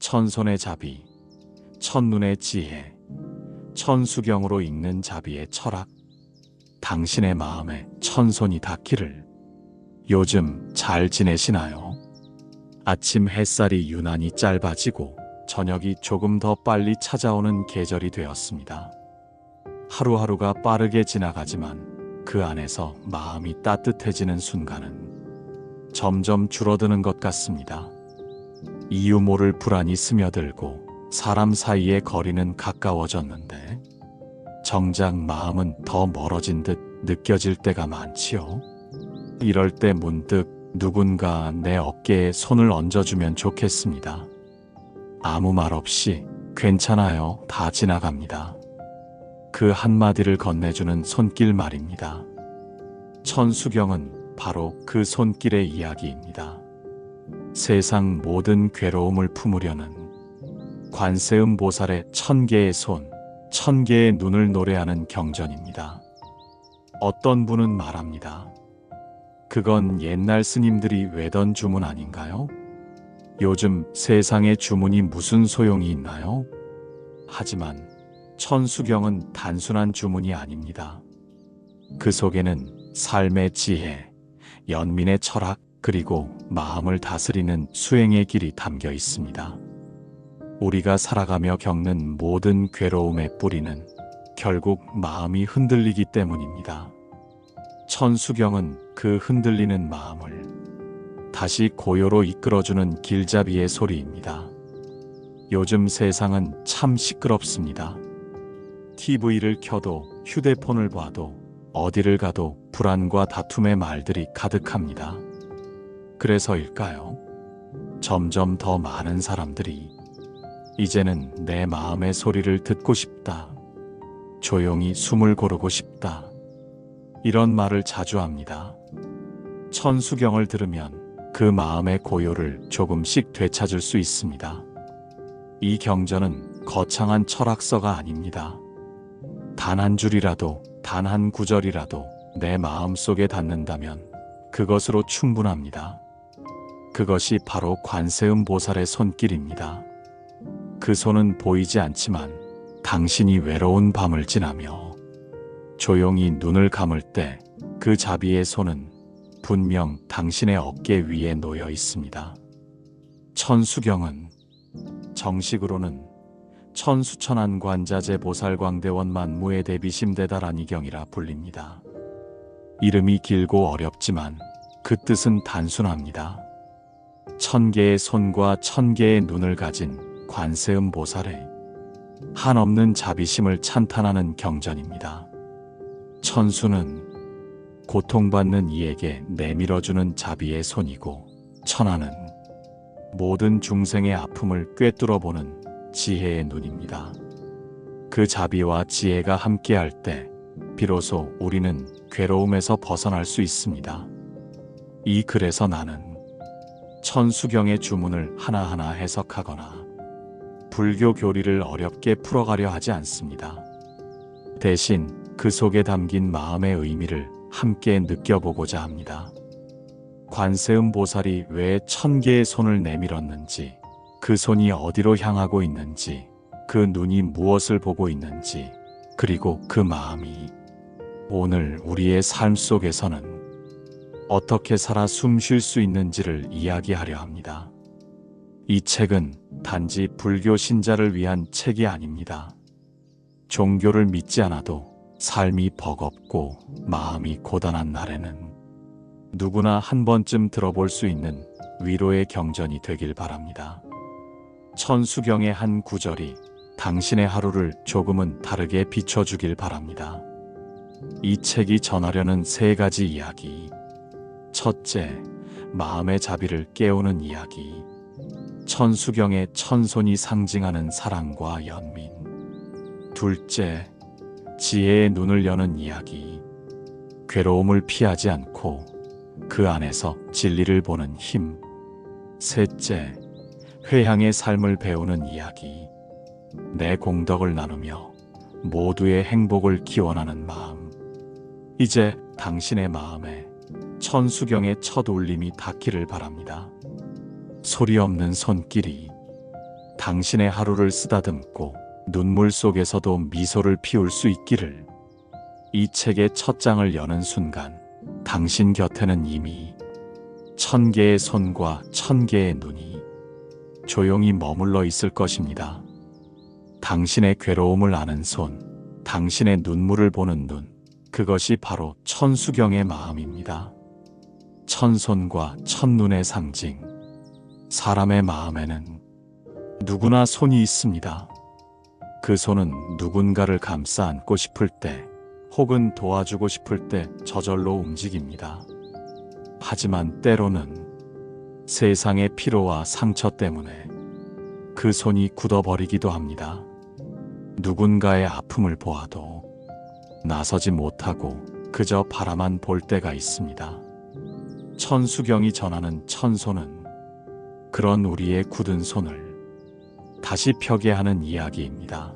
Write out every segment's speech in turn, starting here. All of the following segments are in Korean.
천손의 자비, 첫눈의 지혜, 천수경으로 읽는 자비의 철학. 당신의 마음에 천손이 닿기를. 요즘 잘 지내시나요? 아침 햇살이 유난히 짧아지고 저녁이 조금 더 빨리 찾아오는 계절이 되었습니다. 하루하루가 빠르게 지나가지만 그 안에서 마음이 따뜻해지는 순간은 점점 줄어드는 것 같습니다. 이유 모를 불안이 스며들고 사람 사이의 거리는 가까워졌는데 정작 마음은 더 멀어진 듯 느껴질 때가 많지요. 이럴 때 문득 누군가 내 어깨에 손을 얹어주면 좋겠습니다. 아무 말 없이 괜찮아요, 다 지나갑니다. 그 한마디를 건네주는 손길 말입니다. 천수경은 바로 그 손길의 이야기입니다. 세상 모든 괴로움을 품으려는 관세음 보살의 1000개의 손, 1000개의 눈을 노래하는 경전입니다. 어떤 분은 말합니다. 그건 옛날 스님들이 외던 주문 아닌가요? 요즘 세상의 주문이 무슨 소용이 있나요? 하지만 천수경은 단순한 주문이 아닙니다. 그 속에는 삶의 지혜, 연민의 철학, 그리고 마음을 다스리는 수행의 길이 담겨 있습니다. 우리가 살아가며 겪는 모든 괴로움의 뿌리는 결국 마음이 흔들리기 때문입니다. 천수경은 그 흔들리는 마음을 다시 고요로 이끌어주는 길잡이의 소리입니다. 요즘 세상은 참 시끄럽습니다. TV를 켜도 휴대폰을 봐도 어디를 가도 불안과 다툼의 말들이 가득합니다. 그래서일까요? 점점 더 많은 사람들이 이제는 내 마음의 소리를 듣고 싶다. 조용히 숨을 고르고 싶다. 이런 말을 자주 합니다. 천수경을 들으면 그 마음의 고요를 조금씩 되찾을 수 있습니다. 이 경전은 거창한 철학서가 아닙니다. 단 한 줄이라도, 단 한 구절이라도 내 마음 속에 닿는다면 그것으로 충분합니다. 그것이 바로 관세음 보살의 손길입니다. 그 손은 보이지 않지만 당신이 외로운 밤을 지나며 조용히 눈을 감을 때 그 자비의 손은 분명 당신의 어깨 위에 놓여 있습니다. 천수경은 정식으로는 천수천안관자재 보살광대원 만무에 대비심대다라니 경이라 불립니다. 이름이 길고 어렵지만 그 뜻은 단순합니다. 1000개의 손과 1000개의 눈을 가진 관세음 보살의 한없는 자비심을 찬탄하는 경전입니다. 천수는 고통받는 이에게 내밀어주는 자비의 손이고, 천안은 모든 중생의 아픔을 꿰뚫어보는 지혜의 눈입니다. 그 자비와 지혜가 함께할 때 비로소 우리는 괴로움에서 벗어날 수 있습니다. 이 글에서 나는 천수경의 주문을 하나하나 해석하거나 불교 교리를 어렵게 풀어가려 하지 않습니다. 대신 그 속에 담긴 마음의 의미를 함께 느껴보고자 합니다. 관세음 보살이 왜 1000개의 손을 내밀었는지, 그 손이 어디로 향하고 있는지, 그 눈이 무엇을 보고 있는지, 그리고 그 마음이 오늘 우리의 삶 속에서는 어떻게 살아 숨 쉴 수 있는지를 이야기하려 합니다. 이 책은 단지 불교 신자를 위한 책이 아닙니다. 종교를 믿지 않아도 삶이 버겁고 마음이 고단한 날에는 누구나 한 번쯤 들어볼 수 있는 위로의 경전이 되길 바랍니다. 천수경의 한 구절이 당신의 하루를 조금은 다르게 비춰주길 바랍니다. 이 책이 전하려는 3가지 이야기. 첫째, 마음의 자비를 깨우는 이야기. 천수경의 천손이 상징하는 사랑과 연민. 둘째, 지혜의 눈을 여는 이야기. 괴로움을 피하지 않고 그 안에서 진리를 보는 힘. 셋째, 회향의 삶을 배우는 이야기. 내 공덕을 나누며 모두의 행복을 기원하는 마음. 이제 당신의 마음에 천수경의 첫 울림이 닿기를 바랍니다. 소리 없는 손길이 당신의 하루를 쓰다듬고 눈물 속에서도 미소를 피울 수 있기를. 이 책의 첫 장을 여는 순간 당신 곁에는 이미 1000개의 손과 1000개의 눈이 조용히 머물러 있을 것입니다. 당신의 괴로움을 아는 손, 당신의 눈물을 보는 눈, 그것이 바로 천수경의 마음입니다. 천손과 천눈의 상징. 사람의 마음에는 누구나 손이 있습니다. 그 손은 누군가를 감싸 안고 싶을 때, 혹은 도와주고 싶을 때 저절로 움직입니다. 하지만 때로는 세상의 피로와 상처 때문에 그 손이 굳어버리기도 합니다. 누군가의 아픔을 보아도 나서지 못하고 그저 바라만 볼 때가 있습니다. 천수경이 전하는 천손은 그런 우리의 굳은 손을 다시 펴게 하는 이야기입니다.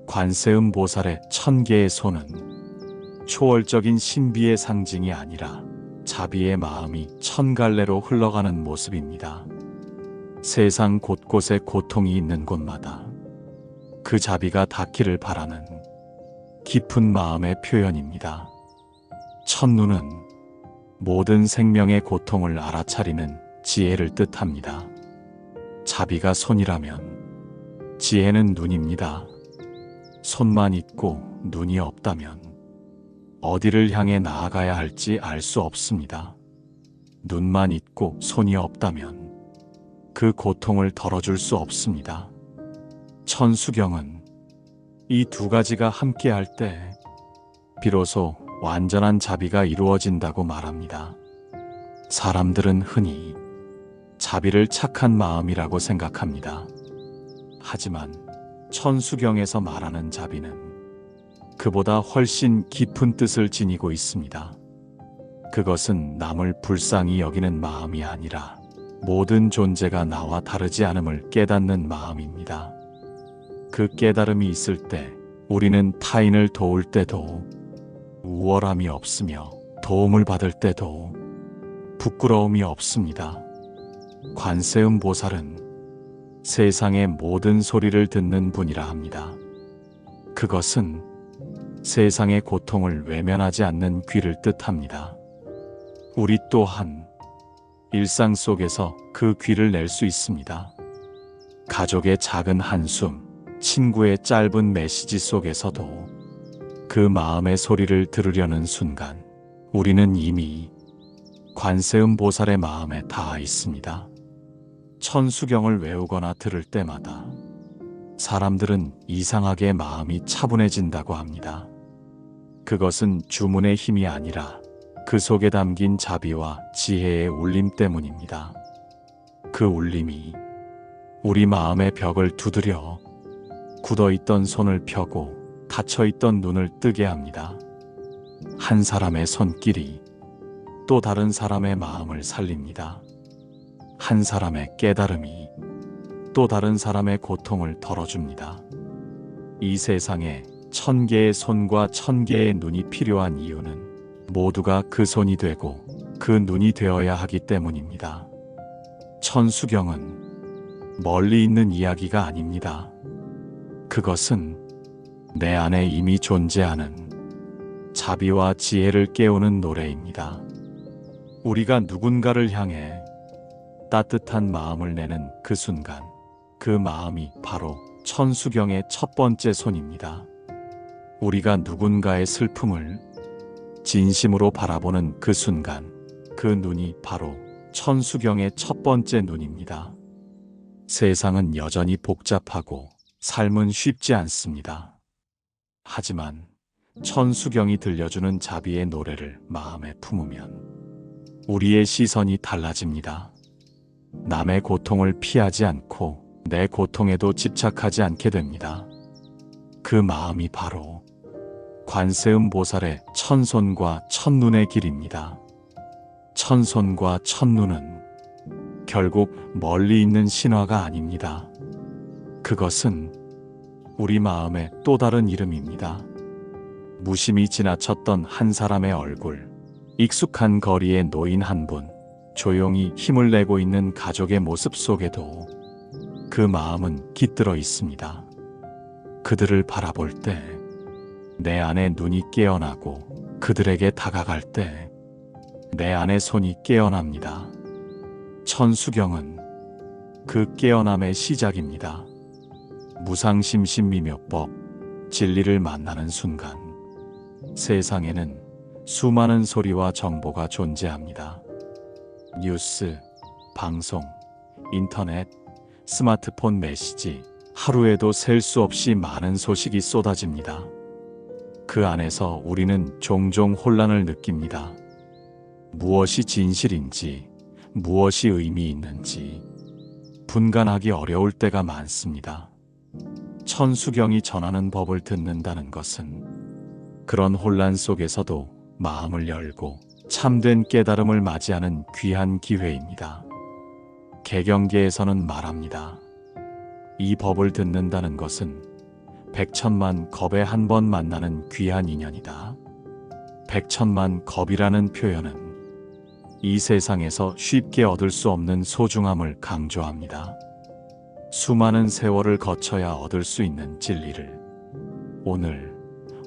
관세음 보살의 1000개의 손은 초월적인 신비의 상징이 아니라 자비의 마음이 1000갈래로 흘러가는 모습입니다. 세상 곳곳에 고통이 있는 곳마다 그 자비가 닿기를 바라는 깊은 마음의 표현입니다. 첫눈은 모든 생명의 고통을 알아차리는 지혜를 뜻합니다. 자비가 손이라면 지혜는 눈입니다. 손만 있고 눈이 없다면 어디를 향해 나아가야 할지 알 수 없습니다. 눈만 있고 손이 없다면 그 고통을 덜어줄 수 없습니다. 천수경은 이 두 가지가 함께할 때 비로소 완전한 자비가 이루어진다고 말합니다. 사람들은 흔히 자비를 착한 마음이라고 생각합니다. 하지만 천수경에서 말하는 자비는 그보다 훨씬 깊은 뜻을 지니고 있습니다. 그것은 남을 불쌍히 여기는 마음이 아니라 모든 존재가 나와 다르지 않음을 깨닫는 마음입니다. 그 깨달음이 있을 때 우리는 타인을 도울 때도 우월함이 없으며 도움을 받을 때도 부끄러움이 없습니다. 관세음 보살은 세상의 모든 소리를 듣는 분이라 합니다. 그것은 세상의 고통을 외면하지 않는 귀를 뜻합니다. 우리 또한 일상 속에서 그 귀를 낼 수 있습니다. 가족의 작은 한숨, 친구의 짧은 메시지 속에서도 그 마음의 소리를 들으려는 순간 우리는 이미 관세음 보살의 마음에 닿아 있습니다. 천수경을 외우거나 들을 때마다 사람들은 이상하게 마음이 차분해진다고 합니다. 그것은 주문의 힘이 아니라 그 속에 담긴 자비와 지혜의 울림 때문입니다. 그 울림이 우리 마음의 벽을 두드려 굳어있던 손을 펴고 닫혀있던 눈을 뜨게 합니다. 한 사람의 손길이 또 다른 사람의 마음을 살립니다. 한 사람의 깨달음이 또 다른 사람의 고통을 덜어줍니다. 이 세상에 1000개의 손과 1000개의 눈이 필요한 이유는 모두가 그 손이 되고 그 눈이 되어야 하기 때문입니다. 천수경은 멀리 있는 이야기가 아닙니다. 그것은 내 안에 이미 존재하는 자비와 지혜를 깨우는 노래입니다. 우리가 누군가를 향해 따뜻한 마음을 내는 그 순간, 그 마음이 바로 천수경의 첫 번째 손입니다. 우리가 누군가의 슬픔을 진심으로 바라보는 그 순간, 그 눈이 바로 천수경의 첫 번째 눈입니다. 세상은 여전히 복잡하고 삶은 쉽지 않습니다. 하지만 천수경이 들려주는 자비의 노래를 마음에 품으면 우리의 시선이 달라집니다. 남의 고통을 피하지 않고 내 고통에도 집착하지 않게 됩니다. 그 마음이 바로 관세음 보살의 천손과 천눈의 길입니다. 천손과 천눈은 결국 멀리 있는 신화가 아닙니다. 그것은 우리 마음의 또 다른 이름입니다. 무심히 지나쳤던 한 사람의 얼굴, 익숙한 거리에 노인 한 분, 조용히 힘을 내고 있는 가족의 모습 속에도 그 마음은 깃들어 있습니다. 그들을 바라볼 때 내 안에 눈이 깨어나고 그들에게 다가갈 때 내 안에 손이 깨어납니다. 천수경은 그 깨어남의 시작입니다. 무상심신미묘법, 진리를 만나는 순간 세상에는 수많은 소리와 정보가 존재합니다. 뉴스, 방송, 인터넷, 스마트폰 메시지, 하루에도 셀 수 없이 많은 소식이 쏟아집니다. 그 안에서 우리는 종종 혼란을 느낍니다. 무엇이 진실인지, 무엇이 의미 있는지 분간하기 어려울 때가 많습니다. 천수경이 전하는 법을 듣는다는 것은 그런 혼란 속에서도 마음을 열고 참된 깨달음을 맞이하는 귀한 기회입니다. 개경계에서는 말합니다. 이 법을 듣는다는 것은 백천만 겁에 한 번 만나는 귀한 인연이다. 백천만 겁이라는 표현은 이 세상에서 쉽게 얻을 수 없는 소중함을 강조합니다. 수많은 세월을 거쳐야 얻을 수 있는 진리를 오늘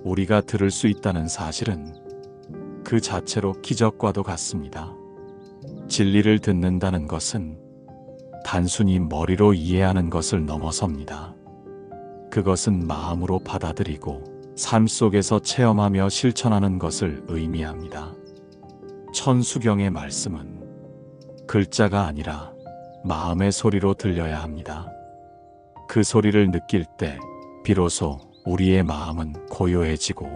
우리가 들을 수 있다는 사실은 그 자체로 기적과도 같습니다. 진리를 듣는다는 것은 단순히 머리로 이해하는 것을 넘어섭니다. 그것은 마음으로 받아들이고 삶 속에서 체험하며 실천하는 것을 의미합니다. 천수경의 말씀은 글자가 아니라 마음의 소리로 들려야 합니다. 그 소리를 느낄 때 비로소 우리의 마음은 고요해지고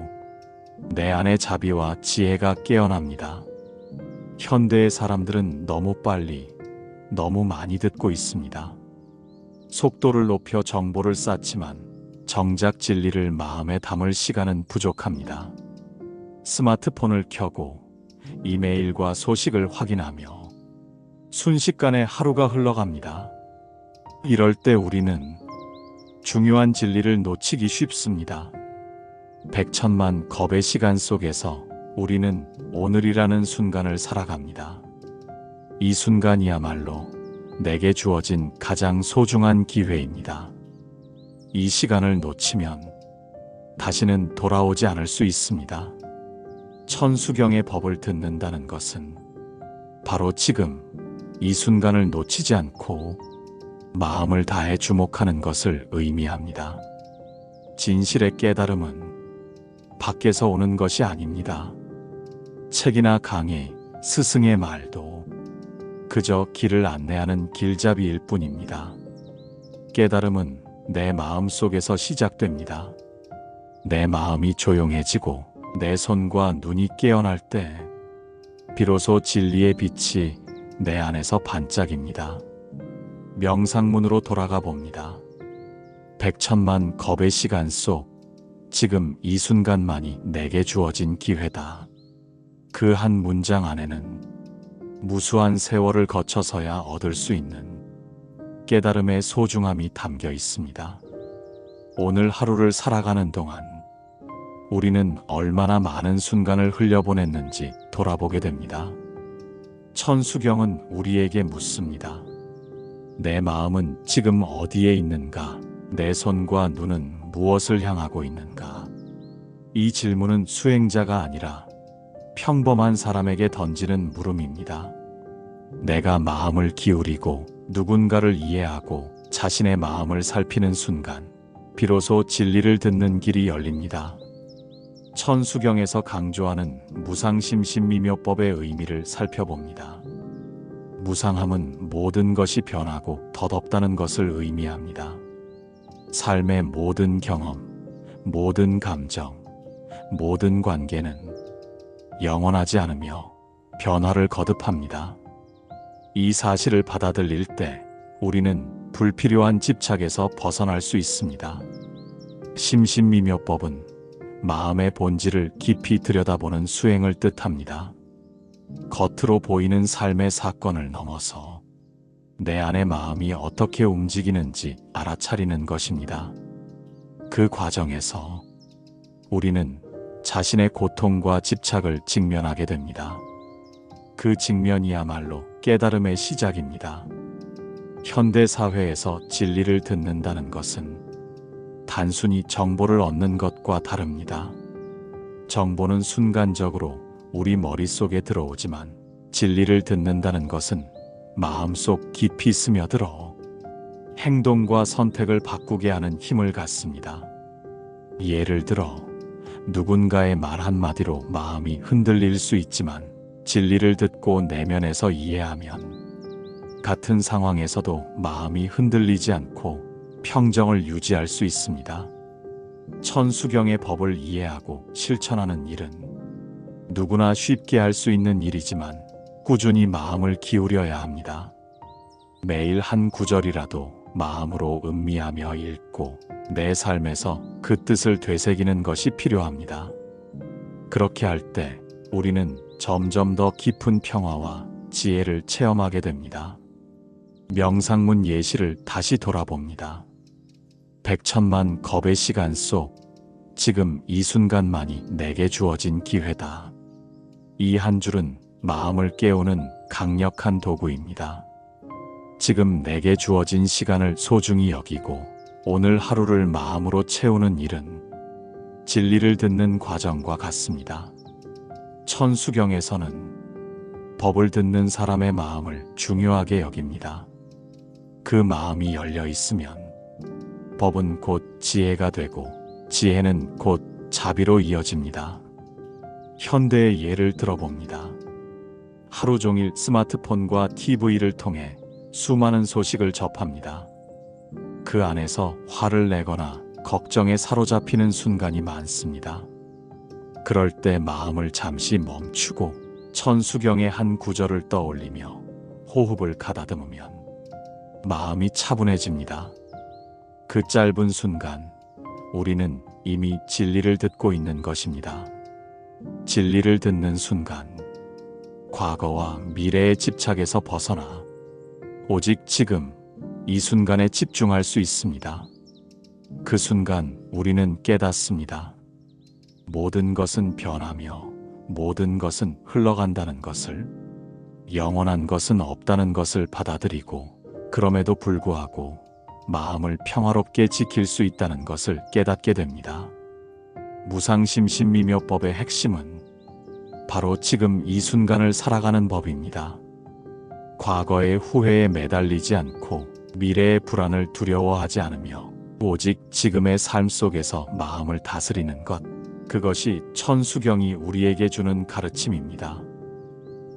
내 안의 자비와 지혜가 깨어납니다. 현대의 사람들은 너무 빨리, 너무 많이 듣고 있습니다. 속도를 높여 정보를 쌓지만 정작 진리를 마음에 담을 시간은 부족합니다. 스마트폰을 켜고 이메일과 소식을 확인하며 순식간에 하루가 흘러갑니다. 이럴 때 우리는 중요한 진리를 놓치기 쉽습니다. 백천만 겁의 시간 속에서 우리는 오늘이라는 순간을 살아갑니다. 이 순간이야말로 내게 주어진 가장 소중한 기회입니다. 이 시간을 놓치면 다시는 돌아오지 않을 수 있습니다. 천수경의 법을 듣는다는 것은 바로 지금 이 순간을 놓치지 않고 마음을 다해 주목하는 것을 의미합니다. 진실의 깨달음은 밖에서 오는 것이 아닙니다. 책이나 강의, 스승의 말도 그저 길을 안내하는 길잡이일 뿐입니다. 깨달음은 내 마음 속에서 시작됩니다. 내 마음이 조용해지고 내 손과 눈이 깨어날 때 비로소 진리의 빛이 내 안에서 반짝입니다. 명상문으로 돌아가 봅니다. 백천만 겁의 시간 속 지금 이 순간만이 내게 주어진 기회다. 그 한 문장 안에는 무수한 세월을 거쳐서야 얻을 수 있는 깨달음의 소중함이 담겨 있습니다. 오늘 하루를 살아가는 동안 우리는 얼마나 많은 순간을 흘려보냈는지 돌아보게 됩니다. 천수경은 우리에게 묻습니다. 내 마음은 지금 어디에 있는가? 내 손과 눈은 무엇을 향하고 있는가? 이 질문은 수행자가 아니라 평범한 사람에게 던지는 물음입니다. 내가 마음을 기울이고 누군가를 이해하고 자신의 마음을 살피는 순간 비로소 진리를 듣는 길이 열립니다. 천수경에서 강조하는 무상심신미묘법의 의미를 살펴봅니다. 무상함은 모든 것이 변하고 덧없다는 것을 의미합니다. 삶의 모든 경험, 모든 감정, 모든 관계는 영원하지 않으며 변화를 거듭합니다. 이 사실을 받아들일 때 우리는 불필요한 집착에서 벗어날 수 있습니다. 심신미묘법은 마음의 본질을 깊이 들여다보는 수행을 뜻합니다. 겉으로 보이는 삶의 사건을 넘어서 내 안의 마음이 어떻게 움직이는지 알아차리는 것입니다. 그 과정에서 우리는 자신의 고통과 집착을 직면하게 됩니다. 그 직면이야말로 깨달음의 시작입니다. 현대 사회에서 진리를 듣는다는 것은 단순히 정보를 얻는 것과 다릅니다. 정보는 순간적으로 우리 머릿속에 들어오지만 진리를 듣는다는 것은 마음속 깊이 스며들어 행동과 선택을 바꾸게 하는 힘을 갖습니다. 예를 들어 누군가의 말 한마디로 마음이 흔들릴 수 있지만 진리를 듣고 내면에서 이해하면 같은 상황에서도 마음이 흔들리지 않고 평정을 유지할 수 있습니다. 천수경의 법을 이해하고 실천하는 일은 누구나 쉽게 할 수 있는 일이지만 꾸준히 마음을 기울여야 합니다. 매일 한 구절이라도 마음으로 음미하며 읽고 내 삶에서 그 뜻을 되새기는 것이 필요합니다. 그렇게 할 때 우리는 점점 더 깊은 평화와 지혜를 체험하게 됩니다. 명상문 예시를 다시 돌아봅니다. 백천만 겁의 시간 속 지금 이 순간만이 내게 주어진 기회다. 이 한 줄은 마음을 깨우는 강력한 도구입니다. 지금 내게 주어진 시간을 소중히 여기고 오늘 하루를 마음으로 채우는 일은 진리를 듣는 과정과 같습니다. 천수경에서는 법을 듣는 사람의 마음을 중요하게 여깁니다. 그 마음이 열려 있으면 법은 곧 지혜가 되고 지혜는 곧 자비로 이어집니다. 현대의 예를 들어봅니다. 하루 종일 스마트폰과 TV를 통해 수많은 소식을 접합니다. 그 안에서 화를 내거나 걱정에 사로잡히는 순간이 많습니다. 그럴 때 마음을 잠시 멈추고 천수경의 한 구절을 떠올리며 호흡을 가다듬으면 마음이 차분해집니다. 그 짧은 순간 우리는 이미 진리를 듣고 있는 것입니다. 진리를 듣는 순간 과거와 미래의 집착에서 벗어나 오직 지금 이 순간에 집중할 수 있습니다. 그 순간 우리는 깨닫습니다. 모든 것은 변하며 모든 것은 흘러간다는 것을, 영원한 것은 없다는 것을 받아들이고 그럼에도 불구하고 마음을 평화롭게 지킬 수 있다는 것을 깨닫게 됩니다. 무상심신미묘법의 핵심은 바로 지금 이 순간을 살아가는 법입니다. 과거의 후회에 매달리지 않고 미래의 불안을 두려워하지 않으며 오직 지금의 삶 속에서 마음을 다스리는 것, 그것이 천수경이 우리에게 주는 가르침입니다.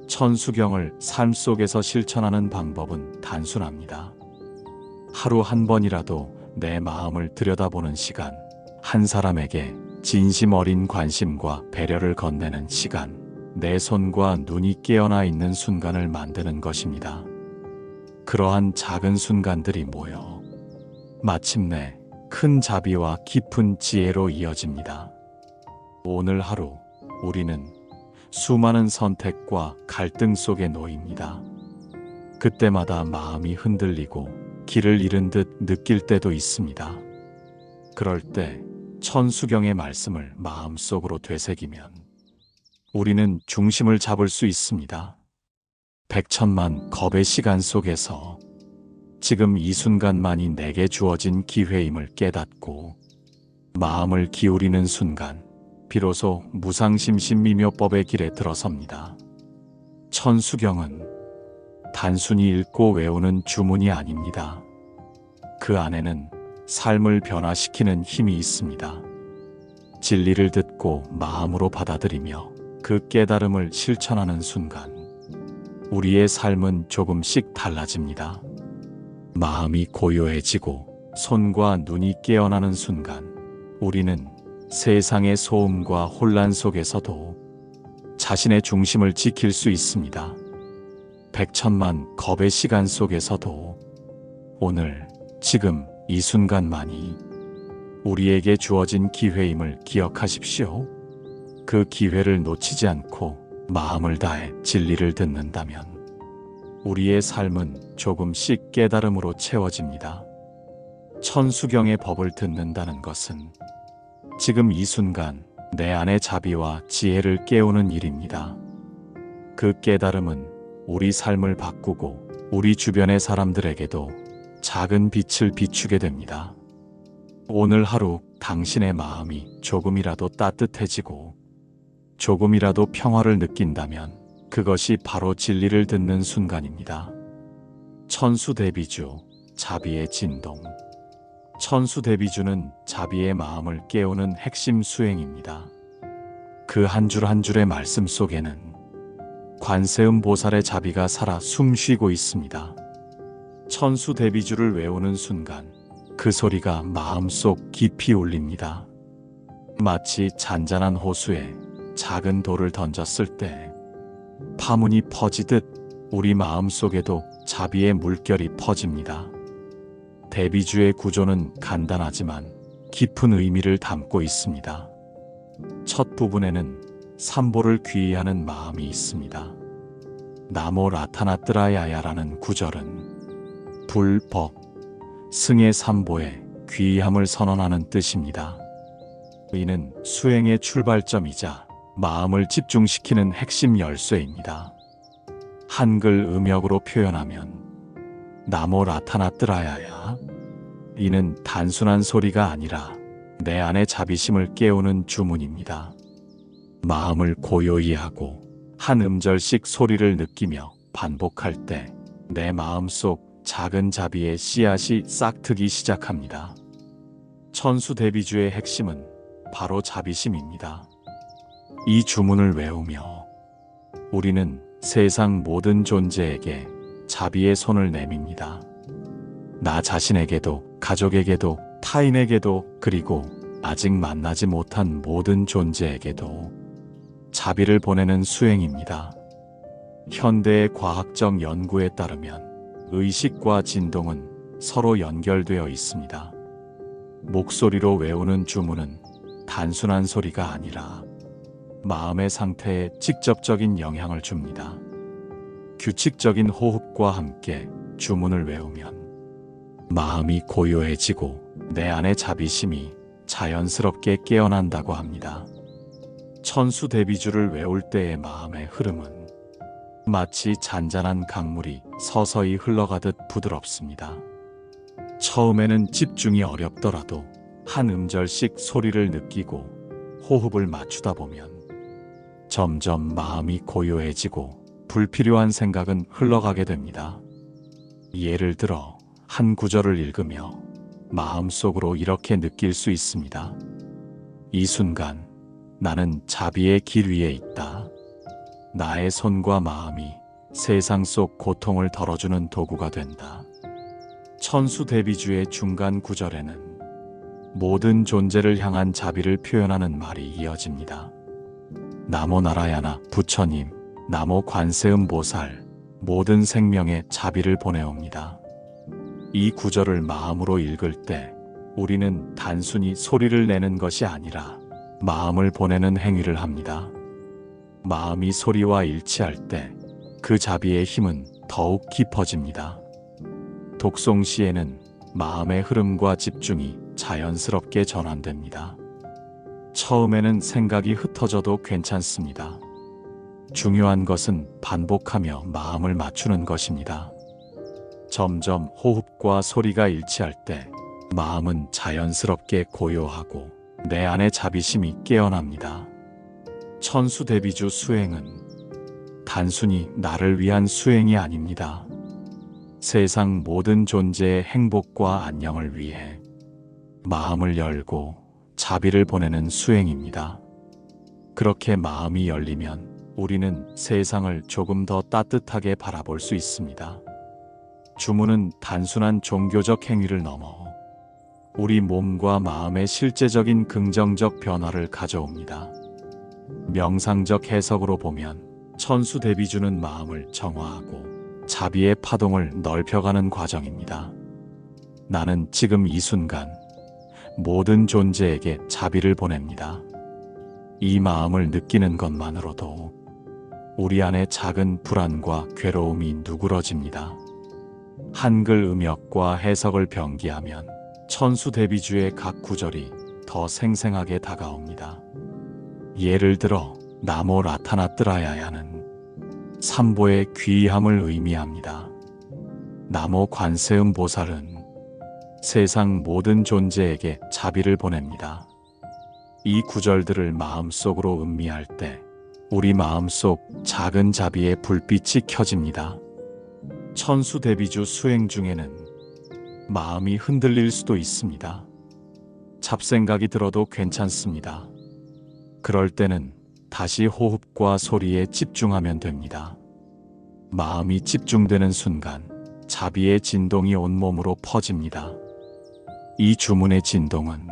천수경을 삶 속에서 실천하는 방법은 단순합니다. 하루 한 번이라도 내 마음을 들여다보는 시간, 한 사람에게 진심 어린 관심과 배려를 건네는 시간, 내 손과 눈이 깨어나 있는 순간을 만드는 것입니다. 그러한 작은 순간들이 모여 마침내 큰 자비와 깊은 지혜로 이어집니다. 오늘 하루 우리는 수많은 선택과 갈등 속에 놓입니다. 그때마다 마음이 흔들리고 길을 잃은 듯 느낄 때도 있습니다. 그럴 때 천수경의 말씀을 마음속으로 되새기면 우리는 중심을 잡을 수 있습니다. 백천만 겁의 시간 속에서 지금 이 순간만이 내게 주어진 기회임을 깨닫고 마음을 기울이는 순간 비로소 무상심신미묘법의 길에 들어섭니다. 천수경은 단순히 읽고 외우는 주문이 아닙니다. 그 안에는 삶을 변화시키는 힘이 있습니다. 진리를 듣고 마음으로 받아들이며 그 깨달음을 실천하는 순간 우리의 삶은 조금씩 달라집니다. 마음이 고요해지고 손과 눈이 깨어나는 순간 우리는 세상의 소음과 혼란 속에서도 자신의 중심을 지킬 수 있습니다. 백천만 겁의 시간 속에서도 오늘, 지금 이 순간만이 우리에게 주어진 기회임을 기억하십시오. 그 기회를 놓치지 않고 마음을 다해 진리를 듣는다면 우리의 삶은 조금씩 깨달음으로 채워집니다. 천수경의 법을 듣는다는 것은 지금 이 순간 내 안의 자비와 지혜를 깨우는 일입니다. 그 깨달음은 우리 삶을 바꾸고 우리 주변의 사람들에게도 작은 빛을 비추게 됩니다. 오늘 하루 당신의 마음이 조금이라도 따뜻해지고 조금이라도 평화를 느낀다면 그것이 바로 진리를 듣는 순간입니다. 천수대비주, 자비의 진동. 천수대비주는 자비의 마음을 깨우는 핵심 수행입니다. 그 한 줄 한 줄의 말씀 속에는 관세음 보살의 자비가 살아 숨쉬고 있습니다. 천수대비주를 외우는 순간 그 소리가 마음속 깊이 울립니다. 마치 잔잔한 호수에 작은 돌을 던졌을 때 파문이 퍼지듯 우리 마음속에도 자비의 물결이 퍼집니다. 대비주의 구조는 간단하지만 깊은 의미를 담고 있습니다. 첫 부분에는 삼보를 귀의하는 마음이 있습니다. 나모 라타나뜨라야야라는 구절은 불, 법, 승의 삼보의 귀의함을 선언하는 뜻입니다. 이는 수행의 출발점이자 마음을 집중시키는 핵심 열쇠입니다. 한글 음역으로 표현하면 나모 라타나뜨라야야, 이는 단순한 소리가 아니라 내 안의 자비심을 깨우는 주문입니다. 마음을 고요히 하고 한 음절씩 소리를 느끼며 반복할 때 내 마음속 작은 자비의 씨앗이 싹트기 시작합니다. 천수대비주의 핵심은 바로 자비심입니다. 이 주문을 외우며 우리는 세상 모든 존재에게 자비의 손을 내밉니다. 나 자신에게도, 가족에게도, 타인에게도, 그리고 아직 만나지 못한 모든 존재에게도 자비를 보내는 수행입니다. 현대의 과학적 연구에 따르면 의식과 진동은 서로 연결되어 있습니다. 목소리로 외우는 주문은 단순한 소리가 아니라 마음의 상태에 직접적인 영향을 줍니다. 규칙적인 호흡과 함께 주문을 외우면 마음이 고요해지고 내 안의 자비심이 자연스럽게 깨어난다고 합니다. 천수대비주를 외울 때의 마음의 흐름은 마치 잔잔한 강물이 서서히 흘러가듯 부드럽습니다. 처음에는 집중이 어렵더라도 한 음절씩 소리를 느끼고 호흡을 맞추다 보면 점점 마음이 고요해지고 불필요한 생각은 흘러가게 됩니다. 예를 들어 한 구절을 읽으며 마음속으로 이렇게 느낄 수 있습니다. 이 순간 나는 자비의 길 위에 있다. 나의 손과 마음이 세상 속 고통을 덜어주는 도구가 된다. 천수대비주의 중간 구절에는 모든 존재를 향한 자비를 표현하는 말이 이어집니다. 나모 나라야나 부처님, 나모 관세음 보살, 모든 생명에 자비를 보내옵니다. 이 구절을 마음으로 읽을 때 우리는 단순히 소리를 내는 것이 아니라 마음을 보내는 행위를 합니다. 마음이 소리와 일치할 때 그 자비의 힘은 더욱 깊어집니다. 독송시에는 마음의 흐름과 집중이 자연스럽게 전환됩니다. 처음에는 생각이 흩어져도 괜찮습니다. 중요한 것은 반복하며 마음을 맞추는 것입니다. 점점 호흡과 소리가 일치할 때 마음은 자연스럽게 고요하고 내 안의 자비심이 깨어납니다. 천수대비주 수행은 단순히 나를 위한 수행이 아닙니다. 세상 모든 존재의 행복과 안녕을 위해 마음을 열고 자비를 보내는 수행입니다. 그렇게 마음이 열리면 우리는 세상을 조금 더 따뜻하게 바라볼 수 있습니다. 주문은 단순한 종교적 행위를 넘어 우리 몸과 마음의 실제적인 긍정적 변화를 가져옵니다. 명상적 해석으로 보면 천수대비주는 마음을 정화하고 자비의 파동을 넓혀가는 과정입니다. 나는 지금 이 순간 모든 존재에게 자비를 보냅니다. 이 마음을 느끼는 것만으로도 우리 안의 작은 불안과 괴로움이 누그러집니다. 한글 음역과 해석을 병기하면 천수대비주의 각 구절이 더 생생하게 다가옵니다. 예를 들어 나모 라타나뜨라야야는 삼보의 귀의함을 의미합니다. 나모 관세음 보살은 세상 모든 존재에게 자비를 보냅니다. 이 구절들을 마음속으로 음미할 때 우리 마음속 작은 자비의 불빛이 켜집니다. 천수대비주 수행 중에는 마음이 흔들릴 수도 있습니다. 잡생각이 들어도 괜찮습니다. 그럴 때는 다시 호흡과 소리에 집중하면 됩니다. 마음이 집중되는 순간 자비의 진동이 온몸으로 퍼집니다. 이 주문의 진동은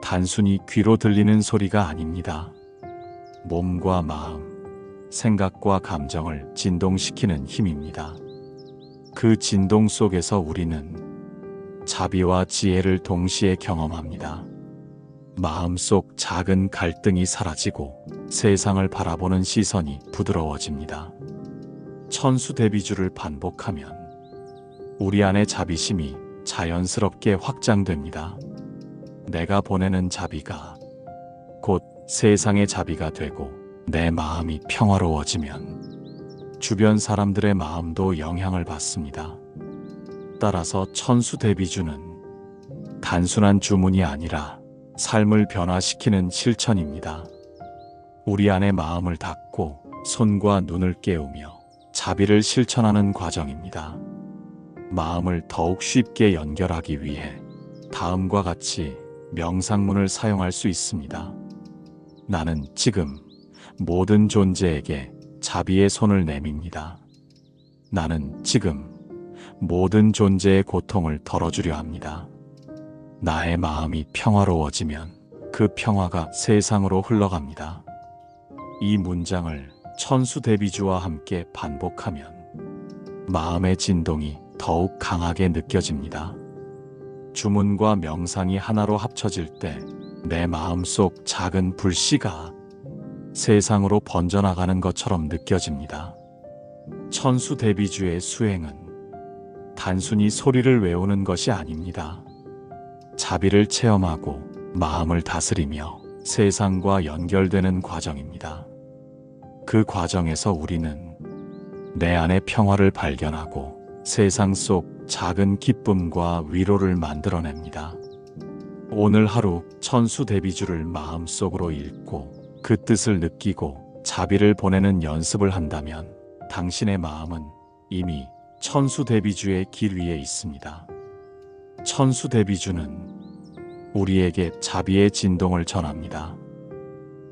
단순히 귀로 들리는 소리가 아닙니다. 몸과 마음, 생각과 감정을 진동시키는 힘입니다. 그 진동 속에서 우리는 자비와 지혜를 동시에 경험합니다. 마음속 작은 갈등이 사라지고 세상을 바라보는 시선이 부드러워집니다. 천수대비주를 반복하면 우리 안의 자비심이 자연스럽게 확장됩니다. 내가 보내는 자비가 곧 세상의 자비가 되고 내 마음이 평화로워지면 주변 사람들의 마음도 영향을 받습니다. 따라서 천수대비주는 단순한 주문이 아니라 삶을 변화시키는 실천입니다. 우리 안의 마음을 닫고 손과 눈을 깨우며 자비를 실천하는 과정입니다. 마음을 더욱 쉽게 연결하기 위해 다음과 같이 명상문을 사용할 수 있습니다. 나는 지금 모든 존재에게 자비의 손을 내밉니다. 나는 지금 모든 존재의 고통을 덜어주려 합니다. 나의 마음이 평화로워지면 그 평화가 세상으로 흘러갑니다. 이 문장을 천수대비주와 함께 반복하면 마음의 진동이 더욱 강하게 느껴집니다. 주문과 명상이 하나로 합쳐질 때 내 마음속 작은 불씨가 세상으로 번져나가는 것처럼 느껴집니다. 천수대비주의 수행은 단순히 소리를 외우는 것이 아닙니다. 자비를 체험하고 마음을 다스리며 세상과 연결되는 과정입니다. 그 과정에서 우리는 내 안의 평화를 발견하고 세상 속 작은 기쁨과 위로를 만들어냅니다. 오늘 하루 천수대비주를 마음속으로 읽고 그 뜻을 느끼고 자비를 보내는 연습을 한다면 당신의 마음은 이미 천수대비주의 길 위에 있습니다. 천수대비주는 우리에게 자비의 진동을 전합니다.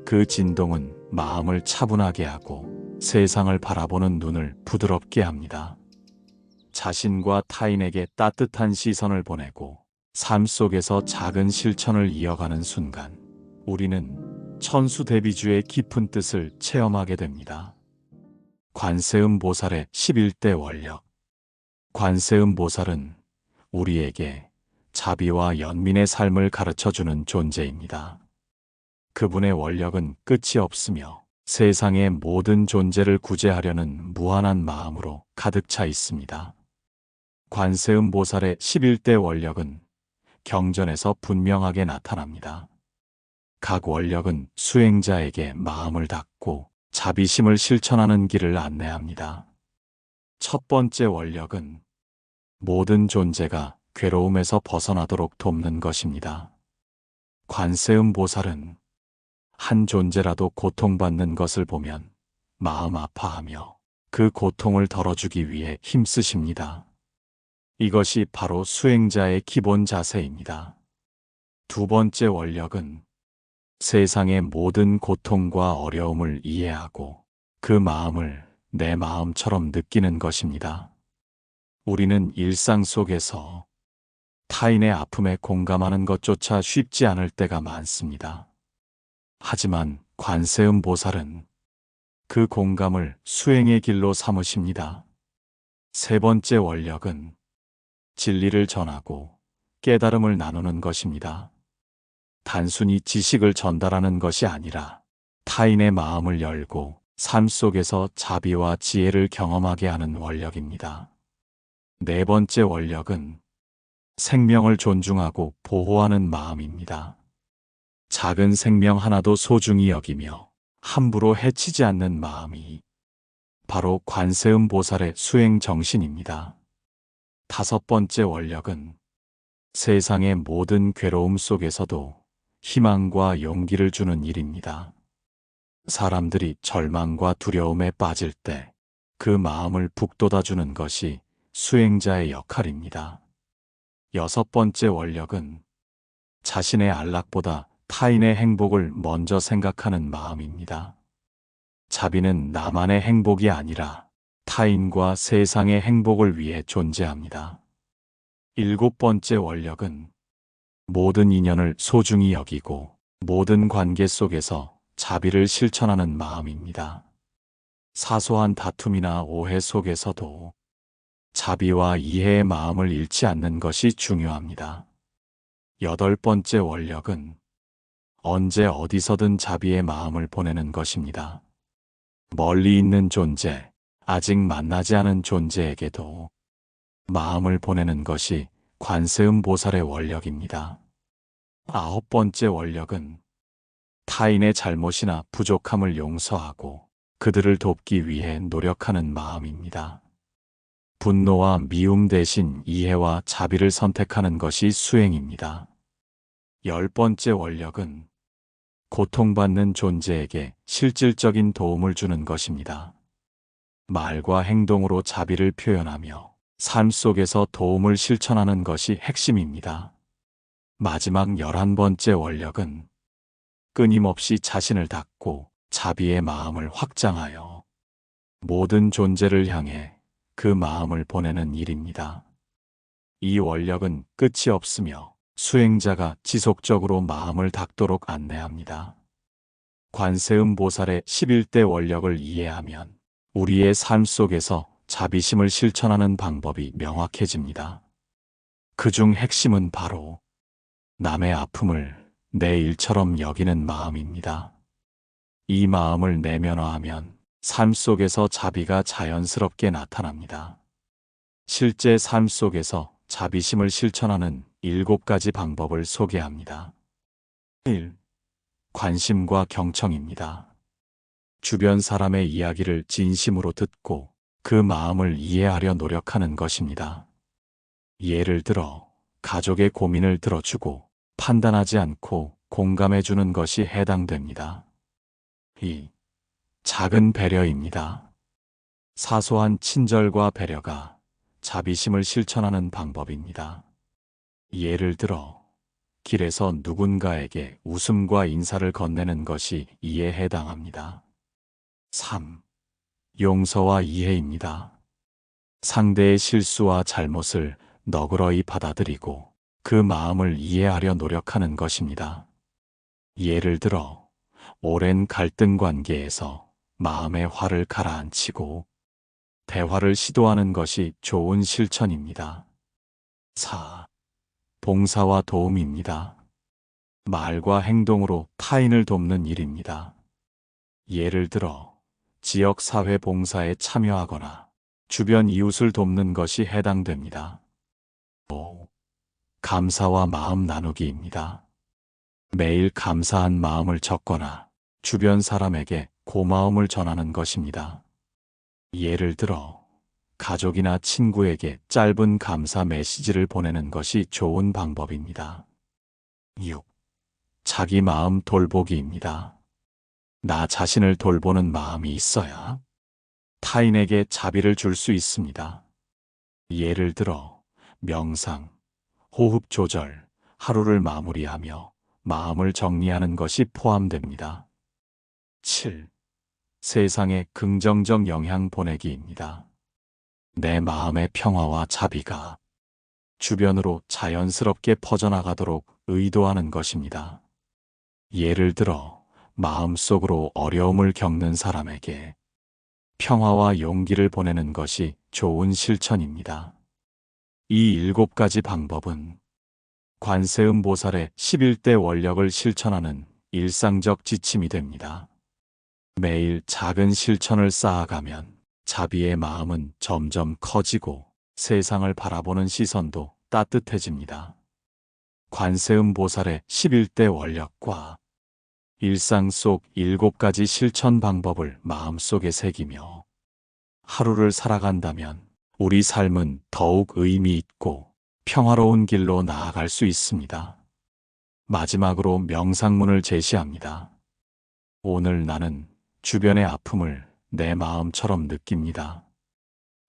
그 진동은 마음을 차분하게 하고 세상을 바라보는 눈을 부드럽게 합니다. 자신과 타인에게 따뜻한 시선을 보내고 삶 속에서 작은 실천을 이어가는 순간 우리는 천수대비주의 깊은 뜻을 체험하게 됩니다. 관세음 보살의 11대 원력. 관세음 보살은 우리에게 자비와 연민의 삶을 가르쳐주는 존재입니다. 그분의 원력은 끝이 없으며 세상의 모든 존재를 구제하려는 무한한 마음으로 가득 차 있습니다. 관세음 보살의 11대 원력은 경전에서 분명하게 나타납니다. 각 원력은 수행자에게 마음을 닫고 자비심을 실천하는 길을 안내합니다. 첫 번째 원력은 모든 존재가 괴로움에서 벗어나도록 돕는 것입니다. 관세음 보살은 한 존재라도 고통받는 것을 보면 마음 아파하며 그 고통을 덜어주기 위해 힘쓰십니다. 이것이 바로 수행자의 기본 자세입니다. 두 번째 원력은 세상의 모든 고통과 어려움을 이해하고 그 마음을 내 마음처럼 느끼는 것입니다. 우리는 일상 속에서 타인의 아픔에 공감하는 것조차 쉽지 않을 때가 많습니다. 하지만 관세음 보살은 그 공감을 수행의 길로 삼으십니다. 세 번째 원력은 진리를 전하고 깨달음을 나누는 것입니다. 단순히 지식을 전달하는 것이 아니라 타인의 마음을 열고 삶 속에서 자비와 지혜를 경험하게 하는 원력입니다. 네 번째 원력은 생명을 존중하고 보호하는 마음입니다. 작은 생명 하나도 소중히 여기며 함부로 해치지 않는 마음이 바로 관세음 보살의 수행 정신입니다. 5번째 원력은 세상의 모든 괴로움 속에서도 희망과 용기를 주는 일입니다. 사람들이 절망과 두려움에 빠질 때 그 마음을 북돋아주는 것이 수행자의 역할입니다. 6번째 원력은 자신의 안락보다 타인의 행복을 먼저 생각하는 마음입니다. 자비는 나만의 행복이 아니라 타인과 세상의 행복을 위해 존재합니다. 7번째 원력은 모든 인연을 소중히 여기고 모든 관계 속에서 자비를 실천하는 마음입니다. 사소한 다툼이나 오해 속에서도 자비와 이해의 마음을 잃지 않는 것이 중요합니다. 8번째 원력은 언제 어디서든 자비의 마음을 보내는 것입니다. 멀리 있는 존재, 아직 만나지 않은 존재에게도 마음을 보내는 것이 관세음 보살의 원력입니다. 9번째 원력은 타인의 잘못이나 부족함을 용서하고 그들을 돕기 위해 노력하는 마음입니다. 분노와 미움 대신 이해와 자비를 선택하는 것이 수행입니다. 10번째 원력은 고통받는 존재에게 실질적인 도움을 주는 것입니다. 말과 행동으로 자비를 표현하며 삶 속에서 도움을 실천하는 것이 핵심입니다. 마지막 11번째 원력은 끊임없이 자신을 닫고 자비의 마음을 확장하여 모든 존재를 향해 그 마음을 보내는 일입니다. 이 원력은 끝이 없으며 수행자가 지속적으로 마음을 닫도록 안내합니다. 관세음 보살의 11대 원력을 이해하면 우리의 삶 속에서 자비심을 실천하는 방법이 명확해집니다. 그중 핵심은 바로 남의 아픔을 내 일처럼 여기는 마음입니다. 이 마음을 내면화하면 삶 속에서 자비가 자연스럽게 나타납니다. 실제 삶 속에서 자비심을 실천하는 7가지 방법을 소개합니다. 1. 관심과 경청입니다. 주변 사람의 이야기를 진심으로 듣고 그 마음을 이해하려 노력하는 것입니다. 예를 들어 가족의 고민을 들어주고 판단하지 않고 공감해주는 것이 해당됩니다. 2. 작은 배려입니다. 사소한 친절과 배려가 자비심을 실천하는 방법입니다. 예를 들어 길에서 누군가에게 웃음과 인사를 건네는 것이 이에 해당합니다. 3. 용서와 이해입니다. 상대의 실수와 잘못을 너그러이 받아들이고 그 마음을 이해하려 노력하는 것입니다. 예를 들어 오랜 갈등 관계에서 마음의 화를 가라앉히고 대화를 시도하는 것이 좋은 실천입니다. 4. 봉사와 도움입니다. 말과 행동으로 타인을 돕는 일입니다. 예를 들어 지역사회 봉사에 참여하거나 주변 이웃을 돕는 것이 해당됩니다. 5. 감사와 마음 나누기입니다. 매일 감사한 마음을 적거나 주변 사람에게 고마움을 전하는 것입니다. 예를 들어 가족이나 친구에게 짧은 감사 메시지를 보내는 것이 좋은 방법입니다. 6. 자기 마음 돌보기입니다. 나 자신을 돌보는 마음이 있어야 타인에게 자비를 줄 수 있습니다. 예를 들어 명상, 호흡 조절, 하루를 마무리하며 마음을 정리하는 것이 포함됩니다. 7. 세상에 긍정적 영향 보내기입니다. 내 마음의 평화와 자비가 주변으로 자연스럽게 퍼져나가도록 의도하는 것입니다. 예를 들어 마음속으로 어려움을 겪는 사람에게 평화와 용기를 보내는 것이 좋은 실천입니다. 이 7가지 방법은 관세음 보살의 11대 원력을 실천하는 일상적 지침이 됩니다. 매일 작은 실천을 쌓아가면 자비의 마음은 점점 커지고 세상을 바라보는 시선도 따뜻해집니다. 관세음 보살의 11대 원력과 일상 속 7가지 실천 방법을 마음속에 새기며 하루를 살아간다면 우리 삶은 더욱 의미 있고 평화로운 길로 나아갈 수 있습니다. 마지막으로 명상문을 제시합니다. 오늘 나는 주변의 아픔을 내 마음처럼 느낍니다.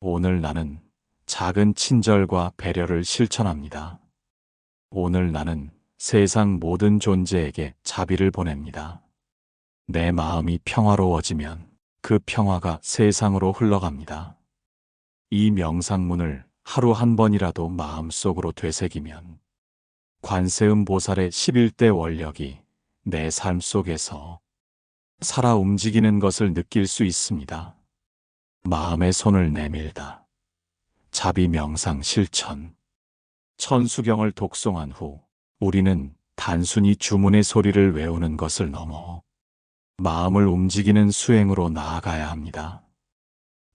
오늘 나는 작은 친절과 배려를 실천합니다. 오늘 나는 세상 모든 존재에게 자비를 보냅니다. 내 마음이 평화로워지면 그 평화가 세상으로 흘러갑니다. 이 명상문을 하루 한 번이라도 마음속으로 되새기면 관세음 보살의 11대 원력이 내 삶 속에서 살아 움직이는 것을 느낄 수 있습니다. 마음의 손을 내밀다. 자비 명상 실천. 천수경을 독송한 후 우리는 단순히 주문의 소리를 외우는 것을 넘어 마음을 움직이는 수행으로 나아가야 합니다.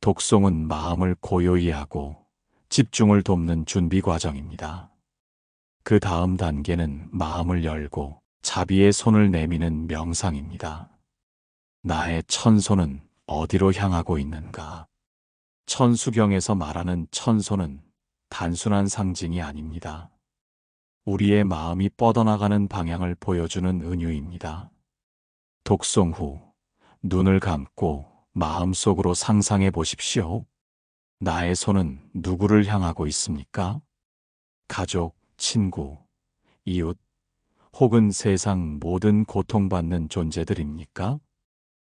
독송은 마음을 고요히 하고 집중을 돕는 준비 과정입니다. 그 다음 단계는 마음을 열고 자비의 손을 내미는 명상입니다. 나의 천손은 어디로 향하고 있는가? 천수경에서 말하는 천손은 단순한 상징이 아닙니다. 우리의 마음이 뻗어나가는 방향을 보여주는 은유입니다. 독송 후 눈을 감고 마음속으로 상상해 보십시오. 나의 손은 누구를 향하고 있습니까? 가족, 친구, 이웃, 혹은 세상 모든 고통받는 존재들입니까?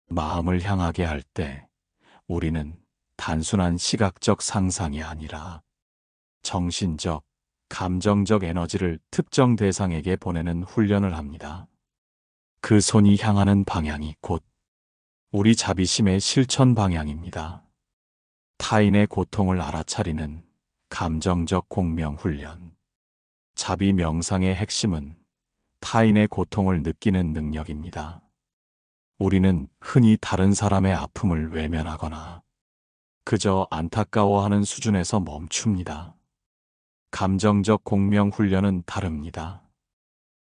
마음을 향하게 할 때 우리는 단순한 시각적 상상이 아니라 정신적, 감정적 에너지를 특정 대상에게 보내는 훈련을 합니다. 그 손이 향하는 방향이 곧 우리 자비심의 실천 방향입니다. 타인의 고통을 알아차리는 감정적 공명 훈련. 자비 명상의 핵심은 타인의 고통을 느끼는 능력입니다. 우리는 흔히 다른 사람의 아픔을 외면하거나 그저 안타까워하는 수준에서 멈춥니다. 감정적 공명 훈련은 다릅니다.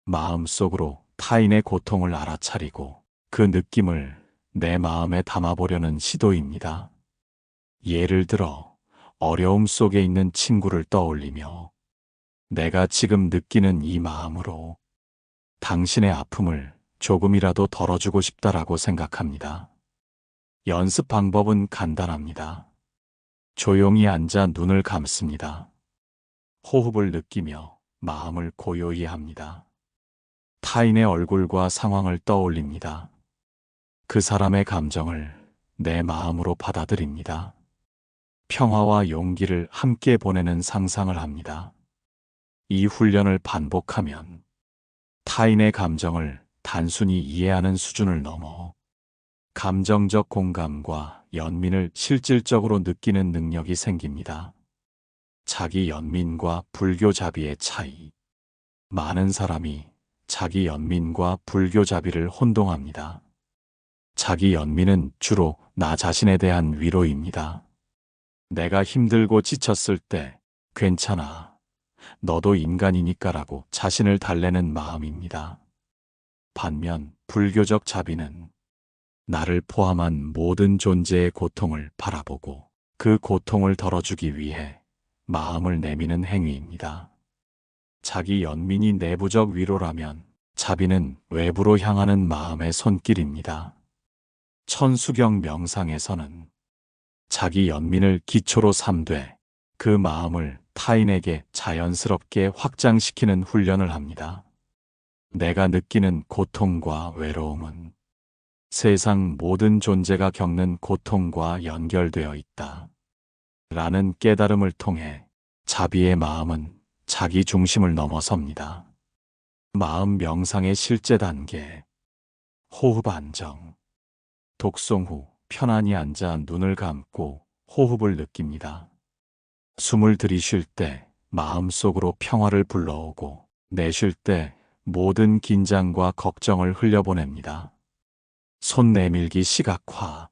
마음속으로 타인의 고통을 알아차리고 그 느낌을 내 마음에 담아보려는 시도입니다. 예를 들어 어려움 속에 있는 친구를 떠올리며 내가 지금 느끼는 이 마음으로 당신의 아픔을 조금이라도 덜어주고 싶다라고 생각합니다. 연습 방법은 간단합니다. 조용히 앉아 눈을 감습니다. 호흡을 느끼며 마음을 고요히 합니다. 타인의 얼굴과 상황을 떠올립니다. 그 사람의 감정을 내 마음으로 받아들입니다. 평화와 용기를 함께 보내는 상상을 합니다. 이 훈련을 반복하면 타인의 감정을 단순히 이해하는 수준을 넘어 감정적 공감과 연민을 실질적으로 느끼는 능력이 생깁니다. 자기 연민과 불교 자비의 차이. 많은 사람이 자기 연민과 불교 자비를 혼동합니다. 자기 연민은 주로 나 자신에 대한 위로입니다. 내가 힘들고 지쳤을 때 괜찮아. 너도 인간이니까라고 자신을 달래는 마음입니다. 반면 불교적 자비는 나를 포함한 모든 존재의 고통을 바라보고 그 고통을 덜어주기 위해 마음을 내미는 행위입니다. 자기 연민이 내부적 위로라면 자비는 외부로 향하는 마음의 손길입니다. 천수경 명상에서는 자기 연민을 기초로 삼되 그 마음을 타인에게 자연스럽게 확장시키는 훈련을 합니다. 내가 느끼는 고통과 외로움은 세상 모든 존재가 겪는 고통과 연결되어 있다. 라는 깨달음을 통해 자비의 마음은 자기 중심을 넘어섭니다. 마음 명상의 실제 단계. 호흡 안정. 독송 후 편안히 앉아 눈을 감고 호흡을 느낍니다. 숨을 들이쉴 때 마음속으로 평화를 불러오고 내쉴 때 모든 긴장과 걱정을 흘려보냅니다. 손 내밀기 시각화.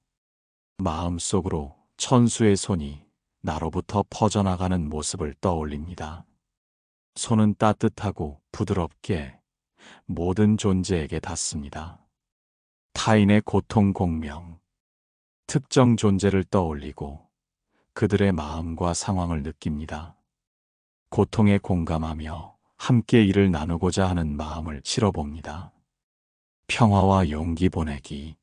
마음속으로 천수의 손이 나로부터 퍼져나가는 모습을 떠올립니다. 손은 따뜻하고 부드럽게 모든 존재에게 닿습니다. 타인의 고통 공명. 특정 존재를 떠올리고 그들의 마음과 상황을 느낍니다. 고통에 공감하며 함께 일을 나누고자 하는 마음을 실어봅니다. 평화와 용기 보내기.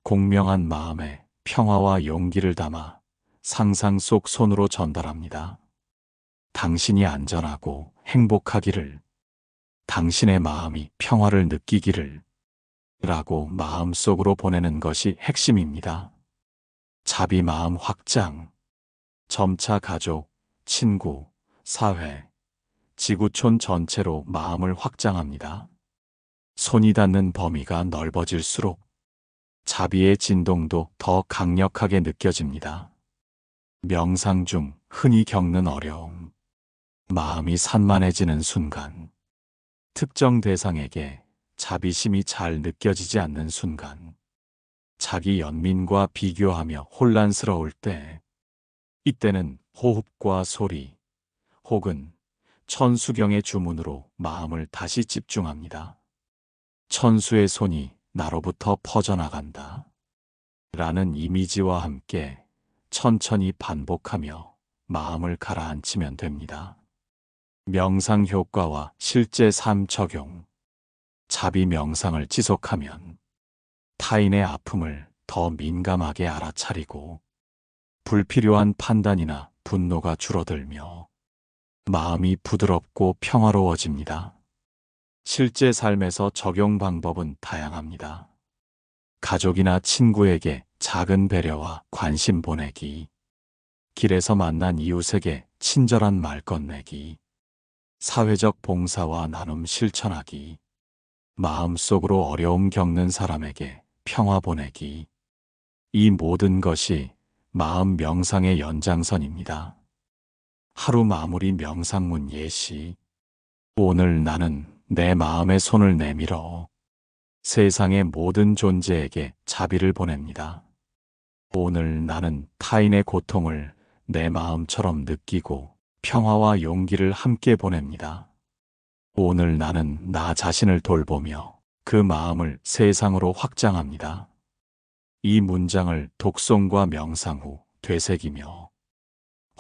공명한 마음에 평화와 용기를 담아 상상 속 손으로 전달합니다. 당신이 안전하고 행복하기를, 당신의 마음이 평화를 느끼기를 라고 마음속으로 보내는 것이 핵심입니다. 자비 마음 확장. 점차 가족, 친구, 사회, 지구촌 전체로 마음을 확장합니다. 손이 닿는 범위가 넓어질수록 자비의 진동도 더 강력하게 느껴집니다. 명상 중 흔히 겪는 어려움. 마음이 산만해지는 순간. 특정 대상에게 자비심이 잘 느껴지지 않는 순간. 자기 연민과 비교하며 혼란스러울 때. 이때는 호흡과 소리 혹은 천수경의 주문으로 마음을 다시 집중합니다. 천수의 손이 나로부터 퍼져나간다 라는 이미지와 함께 천천히 반복하며 마음을 가라앉히면 됩니다. 명상 효과와 실제 삶 적용. 자비 명상을 지속하면 타인의 아픔을 더 민감하게 알아차리고 불필요한 판단이나 분노가 줄어들며 마음이 부드럽고 평화로워집니다. 실제 삶에서 적용 방법은 다양합니다. 가족이나 친구에게 작은 배려와 관심 보내기, 길에서 만난 이웃에게 친절한 말 건네기, 사회적 봉사와 나눔 실천하기, 마음속으로 어려움 겪는 사람에게 평화 보내기. 이 모든 것이 마음 명상의 연장선입니다. 하루 마무리 명상문 예시. 오늘 나는 내 마음의 손을 내밀어 세상의 모든 존재에게 자비를 보냅니다. 오늘 나는 타인의 고통을 내 마음처럼 느끼고 평화와 용기를 함께 보냅니다. 오늘 나는 나 자신을 돌보며 그 마음을 세상으로 확장합니다. 이 문장을 독송과 명상 후 되새기며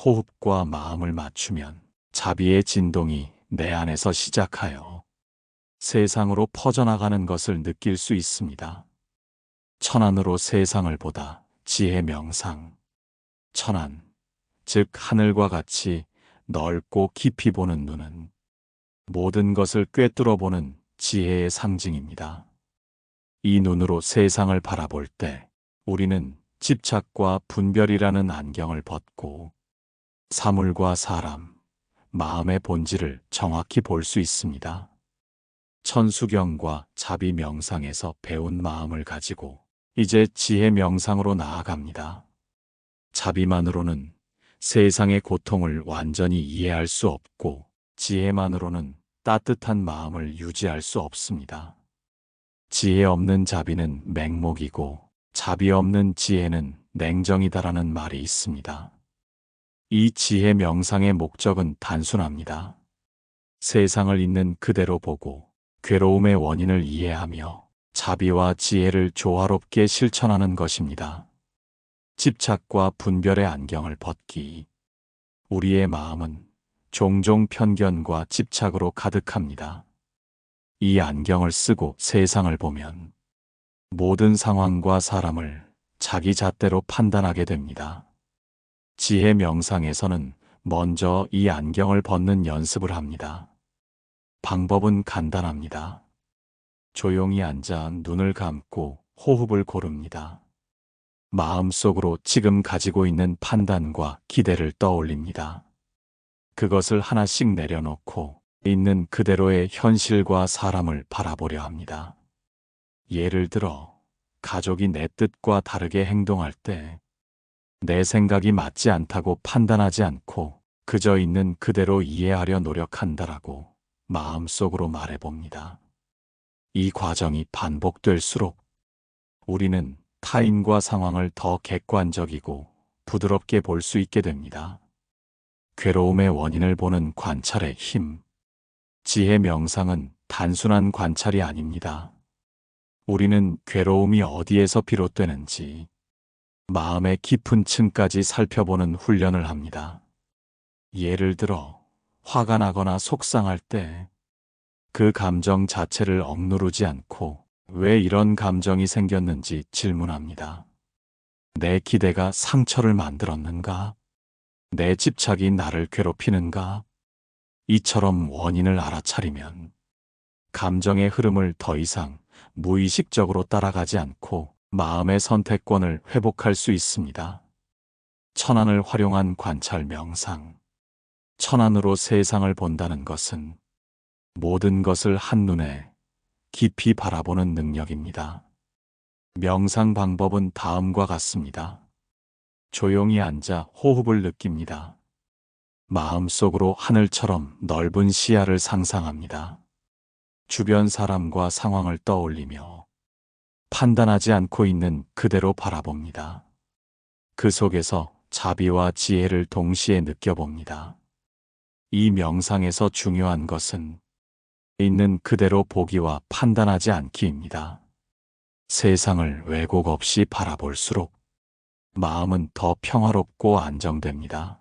호흡과 마음을 맞추면 자비의 진동이 내 안에서 시작하여 세상으로 퍼져나가는 것을 느낄 수 있습니다. 천안으로 세상을 보다 지혜 명상. 천안, 즉 하늘과 같이 넓고 깊이 보는 눈은 모든 것을 꿰뚫어 보는 지혜의 상징입니다. 이 눈으로 세상을 바라볼 때 우리는 집착과 분별이라는 안경을 벗고 사물과 사람, 마음의 본질을 정확히 볼 수 있습니다. 천수경과 자비 명상에서 배운 마음을 가지고 이제 지혜 명상으로 나아갑니다. 자비만으로는 세상의 고통을 완전히 이해할 수 없고 지혜만으로는 따뜻한 마음을 유지할 수 없습니다. 지혜 없는 자비는 맹목이고 자비 없는 지혜는 냉정이다라는 말이 있습니다. 이 지혜 명상의 목적은 단순합니다. 세상을 있는 그대로 보고 괴로움의 원인을 이해하며 자비와 지혜를 조화롭게 실천하는 것입니다. 집착과 분별의 안경을 벗기. 우리의 마음은 종종 편견과 집착으로 가득합니다. 이 안경을 쓰고 세상을 보면 모든 상황과 사람을 자기 잣대로 판단하게 됩니다. 지혜 명상에서는 먼저 이 안경을 벗는 연습을 합니다. 방법은 간단합니다. 조용히 앉아 눈을 감고 호흡을 고릅니다. 마음속으로 지금 가지고 있는 판단과 기대를 떠올립니다. 그것을 하나씩 내려놓고 있는 그대로의 현실과 사람을 바라보려 합니다. 예를 들어, 가족이 내 뜻과 다르게 행동할 때 내 생각이 맞지 않다고 판단하지 않고 그저 있는 그대로 이해하려 노력한다라고 마음속으로 말해봅니다. 이 과정이 반복될수록 우리는 타인과 상황을 더 객관적이고 부드럽게 볼 수 있게 됩니다. 괴로움의 원인을 보는 관찰의 힘. 지혜 명상은 단순한 관찰이 아닙니다. 우리는 괴로움이 어디에서 비롯되는지, 마음의 깊은 층까지 살펴보는 훈련을 합니다. 예를 들어, 화가 나거나 속상할 때 그 감정 자체를 억누르지 않고 왜 이런 감정이 생겼는지 질문합니다. 내 기대가 상처를 만들었는가? 내 집착이 나를 괴롭히는가? 이처럼 원인을 알아차리면 감정의 흐름을 더 이상 무의식적으로 따라가지 않고 마음의 선택권을 회복할 수 있습니다. 천안을 활용한 관찰 명상. 천안으로 세상을 본다는 것은 모든 것을 한눈에 깊이 바라보는 능력입니다. 명상 방법은 다음과 같습니다. 조용히 앉아 호흡을 느낍니다. 마음속으로 하늘처럼 넓은 시야를 상상합니다. 주변 사람과 상황을 떠올리며 판단하지 않고 있는 그대로 바라봅니다. 그 속에서 자비와 지혜를 동시에 느껴봅니다. 이 명상에서 중요한 것은 있는 그대로 보기와 판단하지 않기입니다. 세상을 왜곡 없이 바라볼수록 마음은 더 평화롭고 안정됩니다.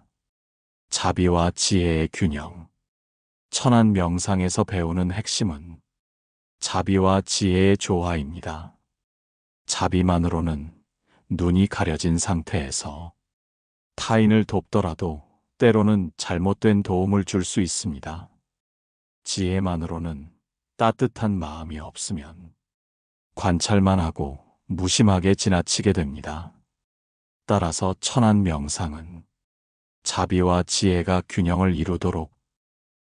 자비와 지혜의 균형. 천안 명상에서 배우는 핵심은 자비와 지혜의 조화입니다. 자비만으로는 눈이 가려진 상태에서 타인을 돕더라도 때로는 잘못된 도움을 줄 수 있습니다. 지혜만으로는 따뜻한 마음이 없으면 관찰만 하고 무심하게 지나치게 됩니다. 따라서 천안 명상은 자비와 지혜가 균형을 이루도록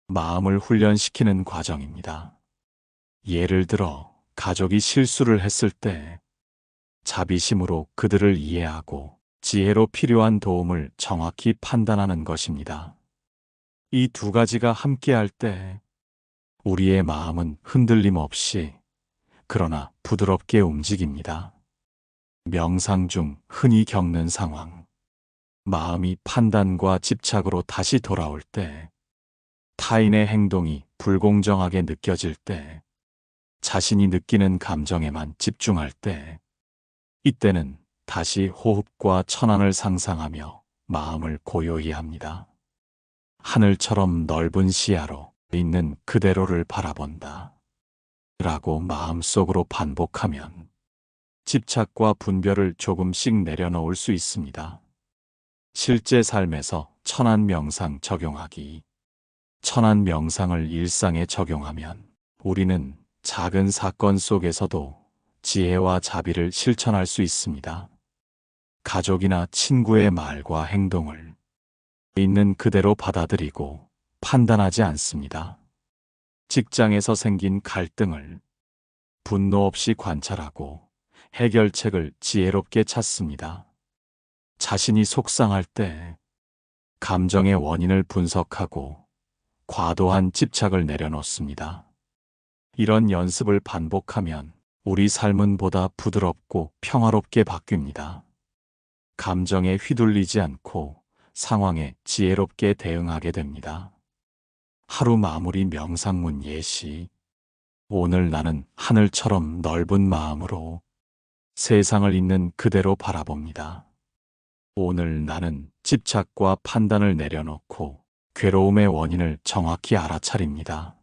마음을 훈련시키는 과정입니다. 예를 들어 가족이 실수를 했을 때 자비심으로 그들을 이해하고 지혜로 필요한 도움을 정확히 판단하는 것입니다. 이 두 가지가 함께할 때 우리의 마음은 흔들림 없이 그러나 부드럽게 움직입니다. 명상 중 흔히 겪는 상황. 마음이 판단과 집착으로 다시 돌아올 때, 타인의 행동이 불공정하게 느껴질 때, 자신이 느끼는 감정에만 집중할 때, 이때는 다시 호흡과 천안을 상상하며 마음을 고요히 합니다. 하늘처럼 넓은 시야로 있는 그대로를 바라본다. 라고 마음속으로 반복하면 집착과 분별을 조금씩 내려놓을 수 있습니다. 실제 삶에서 천안 명상 적용하기. 천안 명상을 일상에 적용하면 우리는 작은 사건 속에서도 지혜와 자비를 실천할 수 있습니다. 가족이나 친구의 말과 행동을 있는 그대로 받아들이고 판단하지 않습니다. 직장에서 생긴 갈등을 분노 없이 관찰하고 해결책을 지혜롭게 찾습니다. 자신이 속상할 때 감정의 원인을 분석하고 과도한 집착을 내려놓습니다. 이런 연습을 반복하면 우리 삶은 보다 부드럽고 평화롭게 바뀝니다. 감정에 휘둘리지 않고 상황에 지혜롭게 대응하게 됩니다. 하루 마무리 명상문 예시. 오늘 나는 하늘처럼 넓은 마음으로 세상을 있는 그대로 바라봅니다. 오늘 나는 집착과 판단을 내려놓고 괴로움의 원인을 정확히 알아차립니다.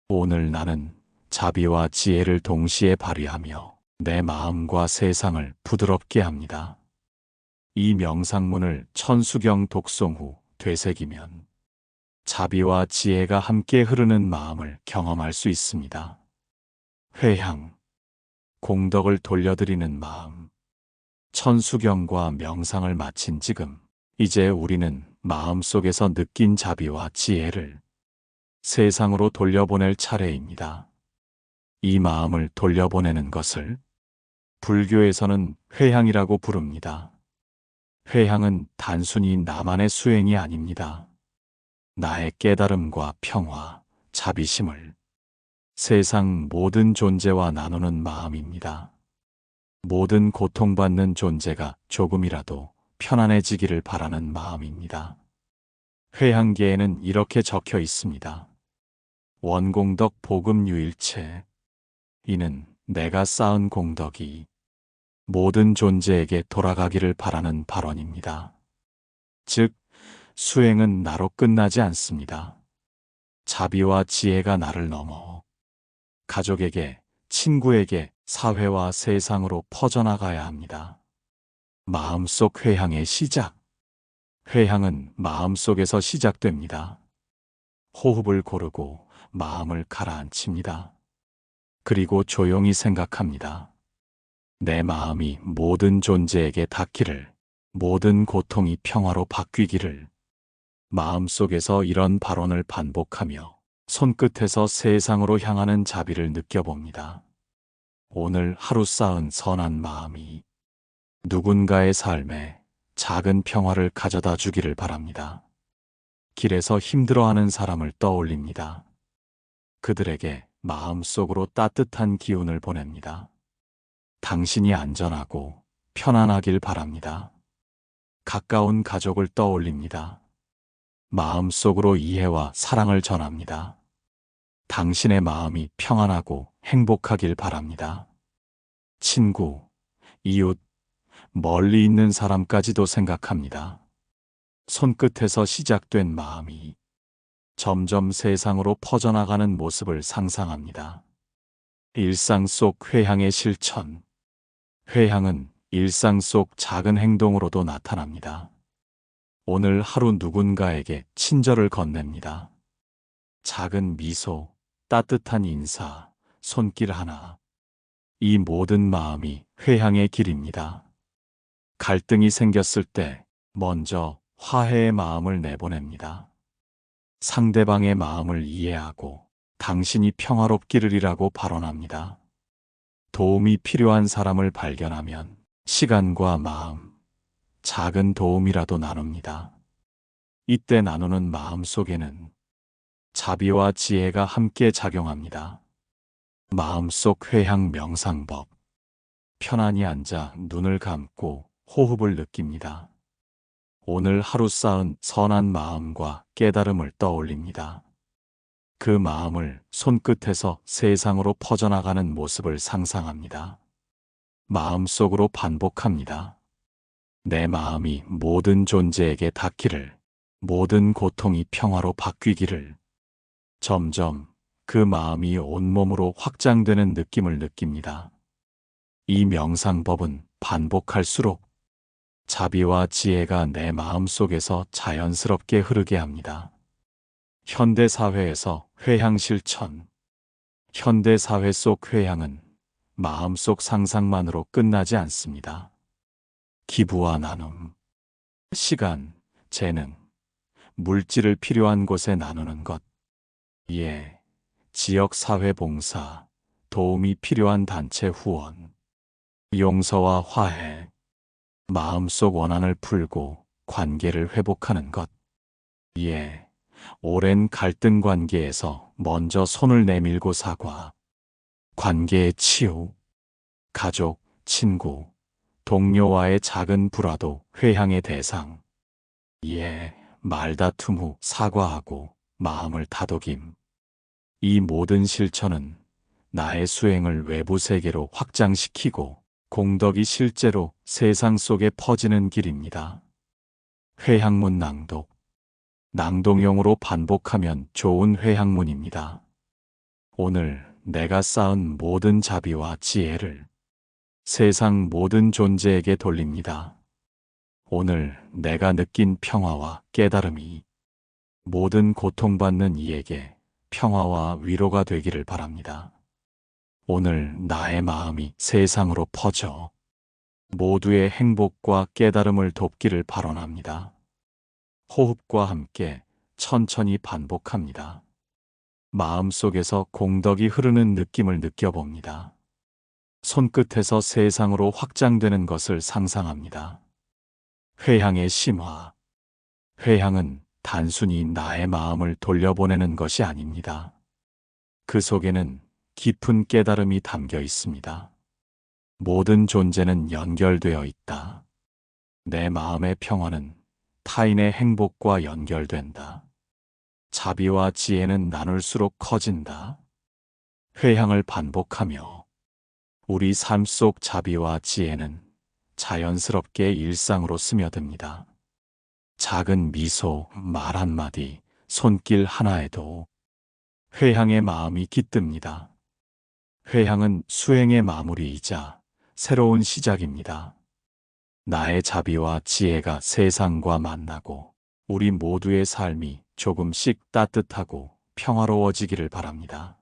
오늘 나는 자비와 지혜를 동시에 발휘하며 내 마음과 세상을 부드럽게 합니다. 이 명상문을 천수경 독송 후 되새기면 자비와 지혜가 함께 흐르는 마음을 경험할 수 있습니다. 회향, 공덕을 돌려드리는 마음. 천수경과 명상을 마친 지금, 이제 우리는 마음속에서 느낀 자비와 지혜를 세상으로 돌려보낼 차례입니다. 이 마음을 돌려보내는 것을 불교에서는 회향이라고 부릅니다. 회향은 단순히 나만의 수행이 아닙니다. 나의 깨달음과 평화, 자비심을 세상 모든 존재와 나누는 마음입니다. 모든 고통받는 존재가 조금이라도 편안해지기를 바라는 마음입니다. 회향계에는 이렇게 적혀 있습니다. 원공덕 복음유일체. 이는 내가 쌓은 공덕이 모든 존재에게 돌아가기를 바라는 발언입니다. 즉, 수행은 나로 끝나지 않습니다. 자비와 지혜가 나를 넘어 가족에게, 친구에게, 사회와 세상으로 퍼져나가야 합니다. 마음속 회향의 시작. 회향은 마음속에서 시작됩니다. 호흡을 고르고 마음을 가라앉힙니다. 그리고 조용히 생각합니다. 내 마음이 모든 존재에게 닿기를, 모든 고통이 평화로 바뀌기를. 마음속에서 이런 발언을 반복하며 손끝에서 세상으로 향하는 자비를 느껴봅니다. 오늘 하루 쌓은 선한 마음이 누군가의 삶에 작은 평화를 가져다 주기를 바랍니다. 길에서 힘들어하는 사람을 떠올립니다. 그들에게 마음속으로 따뜻한 기운을 보냅니다. 당신이 안전하고 편안하길 바랍니다. 가까운 가족을 떠올립니다. 마음속으로 이해와 사랑을 전합니다. 당신의 마음이 평안하고 행복하길 바랍니다. 친구, 이웃, 멀리 있는 사람까지도 생각합니다. 손끝에서 시작된 마음이 점점 세상으로 퍼져나가는 모습을 상상합니다. 일상 속 회향의 실천. 회향은 일상 속 작은 행동으로도 나타납니다. 오늘 하루 누군가에게 친절을 건넵니다. 작은 미소, 따뜻한 인사, 손길 하나. 이 모든 마음이 회향의 길입니다. 갈등이 생겼을 때 먼저 화해의 마음을 내보냅니다. 상대방의 마음을 이해하고 당신이 평화롭기를이라고 발언합니다. 도움이 필요한 사람을 발견하면 시간과 마음, 작은 도움이라도 나눕니다. 이때 나누는 마음 속에는 자비와 지혜가 함께 작용합니다. 마음속 회향 명상법. 편안히 앉아 눈을 감고 호흡을 느낍니다. 오늘 하루 쌓은 선한 마음과 깨달음을 떠올립니다. 그 마음을 손끝에서 세상으로 퍼져나가는 모습을 상상합니다. 마음속으로 반복합니다. 내 마음이 모든 존재에게 닿기를, 모든 고통이 평화로 바뀌기를. 점점 그 마음이 온몸으로 확장되는 느낌을 느낍니다. 이 명상법은 반복할수록 자비와 지혜가 내 마음속에서 자연스럽게 흐르게 합니다. 현대사회에서 회향 실천. 현대사회 속 회향은 마음속 상상만으로 끝나지 않습니다. 기부와 나눔, 시간, 재능, 물질을 필요한 곳에 나누는 것, 지역사회 봉사, 도움이 필요한 단체 후원, 용서와 화해, 마음속 원한을 풀고 관계를 회복하는 것, 오랜 갈등 관계에서 먼저 손을 내밀고 사과, 관계의 치유, 가족, 친구, 동료와의 작은 불화도 회향의 대상, 말다툼 후 사과하고 마음을 다독임. 이 모든 실천은 나의 수행을 외부 세계로 확장시키고 공덕이 실제로 세상 속에 퍼지는 길입니다. 회향문 낭독. 낭독용으로 반복하면 좋은 회향문입니다. 오늘 내가 쌓은 모든 자비와 지혜를 세상 모든 존재에게 돌립니다. 오늘 내가 느낀 평화와 깨달음이 모든 고통받는 이에게 평화와 위로가 되기를 바랍니다. 오늘 나의 마음이 세상으로 퍼져 모두의 행복과 깨달음을 돕기를 발언합니다. 호흡과 함께 천천히 반복합니다. 마음속에서 공덕이 흐르는 느낌을 느껴봅니다. 손끝에서 세상으로 확장되는 것을 상상합니다. 회향의 심화. 회향은 단순히 나의 마음을 돌려보내는 것이 아닙니다. 그 속에는 깊은 깨달음이 담겨 있습니다. 모든 존재는 연결되어 있다. 내 마음의 평화는 타인의 행복과 연결된다. 자비와 지혜는 나눌수록 커진다. 회향을 반복하며 우리 삶 속 자비와 지혜는 자연스럽게 일상으로 스며듭니다. 작은 미소, 말 한마디, 손길 하나에도 회향의 마음이 깃듭니다. 회향은 수행의 마무리이자 새로운 시작입니다. 나의 자비와 지혜가 세상과 만나고 우리 모두의 삶이 조금씩 따뜻하고 평화로워지기를 바랍니다.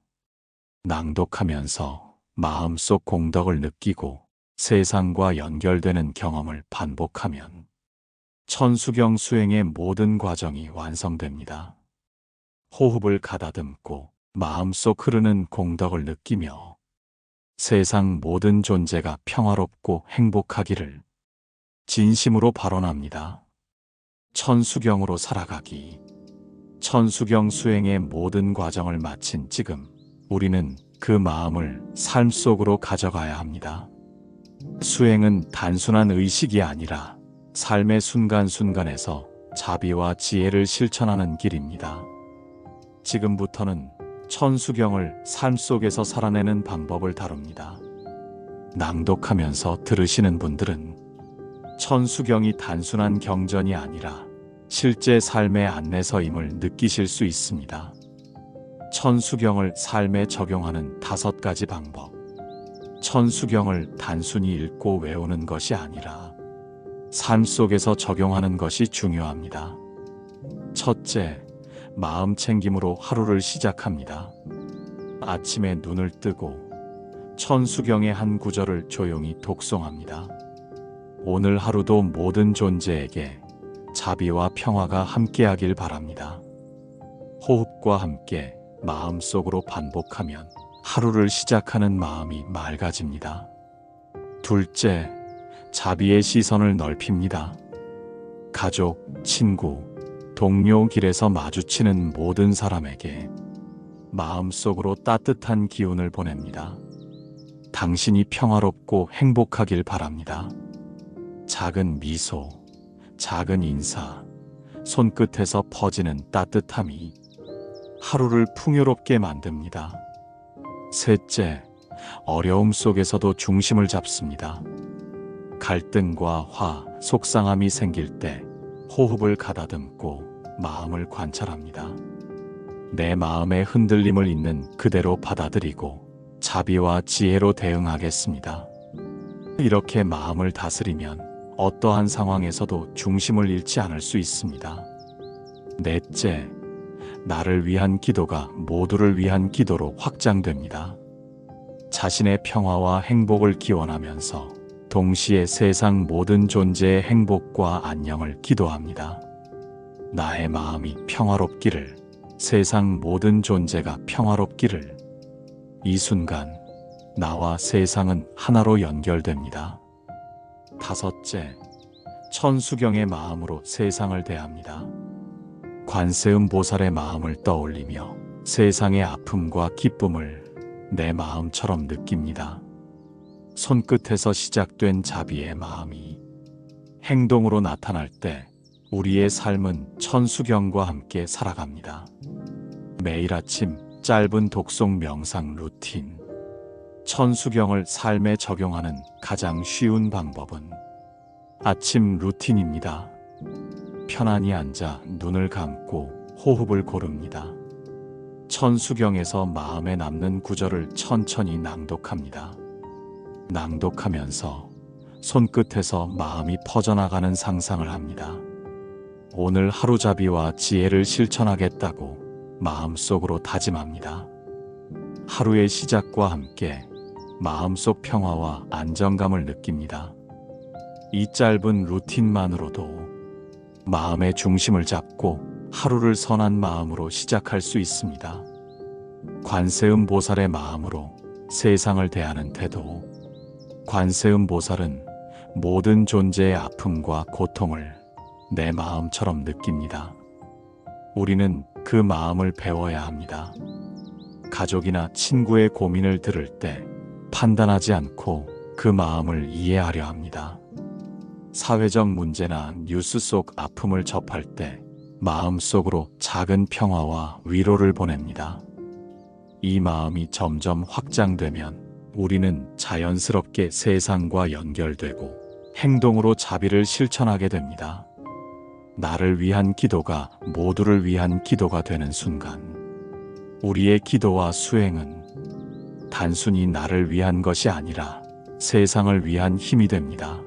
낭독하면서 마음속 공덕을 느끼고 세상과 연결되는 경험을 반복하면 천수경 수행의 모든 과정이 완성됩니다. 호흡을 가다듬고 마음속 흐르는 공덕을 느끼며 세상 모든 존재가 평화롭고 행복하기를 진심으로 발언합니다. 천수경으로 살아가기. 천수경 수행의 모든 과정을 마친 지금 우리는 그 마음을 삶 속으로 가져가야 합니다. 수행은 단순한 의식이 아니라 삶의 순간순간에서 자비와 지혜를 실천하는 길입니다. 지금부터는 천수경을 삶 속에서 살아내는 방법을 다룹니다. 낭독하면서 들으시는 분들은 천수경이 단순한 경전이 아니라 실제 삶의 안내서임을 느끼실 수 있습니다. 천수경을 삶에 적용하는 5가지 방법. 천수경을 단순히 읽고 외우는 것이 아니라 삶 속에서 적용하는 것이 중요합니다. 첫째, 마음 챙김으로 하루를 시작합니다. 아침에 눈을 뜨고 천수경의 한 구절을 조용히 독송합니다. 오늘 하루도 모든 존재에게 자비와 평화가 함께하길 바랍니다. 호흡과 함께 마음속으로 반복하면 하루를 시작하는 마음이 맑아집니다. 둘째, 자비의 시선을 넓힙니다. 가족, 친구, 동료, 길에서 마주치는 모든 사람에게 마음속으로 따뜻한 기운을 보냅니다. 당신이 평화롭고 행복하길 바랍니다. 작은 미소, 작은 인사, 손끝에서 퍼지는 따뜻함이 하루를 풍요롭게 만듭니다. 셋째, 어려움 속에서도 중심을 잡습니다. 갈등과 화, 속상함이 생길 때 호흡을 가다듬고 마음을 관찰합니다. 내 마음의 흔들림을 있는 그대로 받아들이고 자비와 지혜로 대응하겠습니다. 이렇게 마음을 다스리면 어떠한 상황에서도 중심을 잃지 않을 수 있습니다. 넷째, 나를 위한 기도가 모두를 위한 기도로 확장됩니다. 자신의 평화와 행복을 기원하면서 동시에 세상 모든 존재의 행복과 안녕을 기도합니다. 나의 마음이 평화롭기를, 세상 모든 존재가 평화롭기를. 이 순간 나와 세상은 하나로 연결됩니다. 다섯째, 천수경의 마음으로 세상을 대합니다. 관세음 보살의 마음을 떠올리며 세상의 아픔과 기쁨을 내 마음처럼 느낍니다. 손끝에서 시작된 자비의 마음이 행동으로 나타날 때 우리의 삶은 천수경과 함께 살아갑니다. 매일 아침 짧은 독송 명상 루틴. 천수경을 삶에 적용하는 가장 쉬운 방법은 아침 루틴입니다. 편안히 앉아 눈을 감고 호흡을 고릅니다. 천수경에서 마음에 남는 구절을 천천히 낭독합니다. 낭독하면서 손끝에서 마음이 퍼져나가는 상상을 합니다. 오늘 하루 자비와 지혜를 실천하겠다고 마음속으로 다짐합니다. 하루의 시작과 함께 마음속 평화와 안정감을 느낍니다. 이 짧은 루틴만으로도 마음의 중심을 잡고 하루를 선한 마음으로 시작할 수 있습니다. 관세음 보살의 마음으로 세상을 대하는 태도. 관세음 보살은 모든 존재의 아픔과 고통을 내 마음처럼 느낍니다. 우리는 그 마음을 배워야 합니다. 가족이나 친구의 고민을 들을 때 판단하지 않고 그 마음을 이해하려 합니다. 사회적 문제나 뉴스 속 아픔을 접할 때 마음속으로 작은 평화와 위로를 보냅니다. 이 마음이 점점 확장되면 우리는 자연스럽게 세상과 연결되고 행동으로 자비를 실천하게 됩니다. 나를 위한 기도가 모두를 위한 기도가 되는 순간, 우리의 기도와 수행은 단순히 나를 위한 것이 아니라 세상을 위한 힘이 됩니다.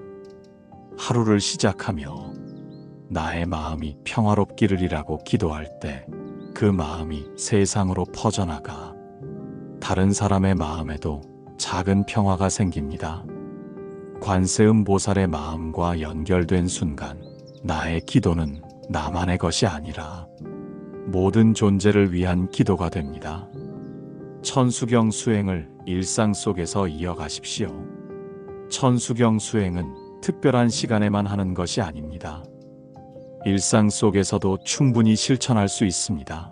하루를 시작하며 나의 마음이 평화롭기를이라고 기도할 때 그 마음이 세상으로 퍼져나가 다른 사람의 마음에도 작은 평화가 생깁니다. 관세음 보살의 마음과 연결된 순간 나의 기도는 나만의 것이 아니라 모든 존재를 위한 기도가 됩니다. 천수경 수행을 일상 속에서 이어가십시오. 천수경 수행은 특별한 시간에만 하는 것이 아닙니다. 일상 속에서도 충분히 실천할 수 있습니다.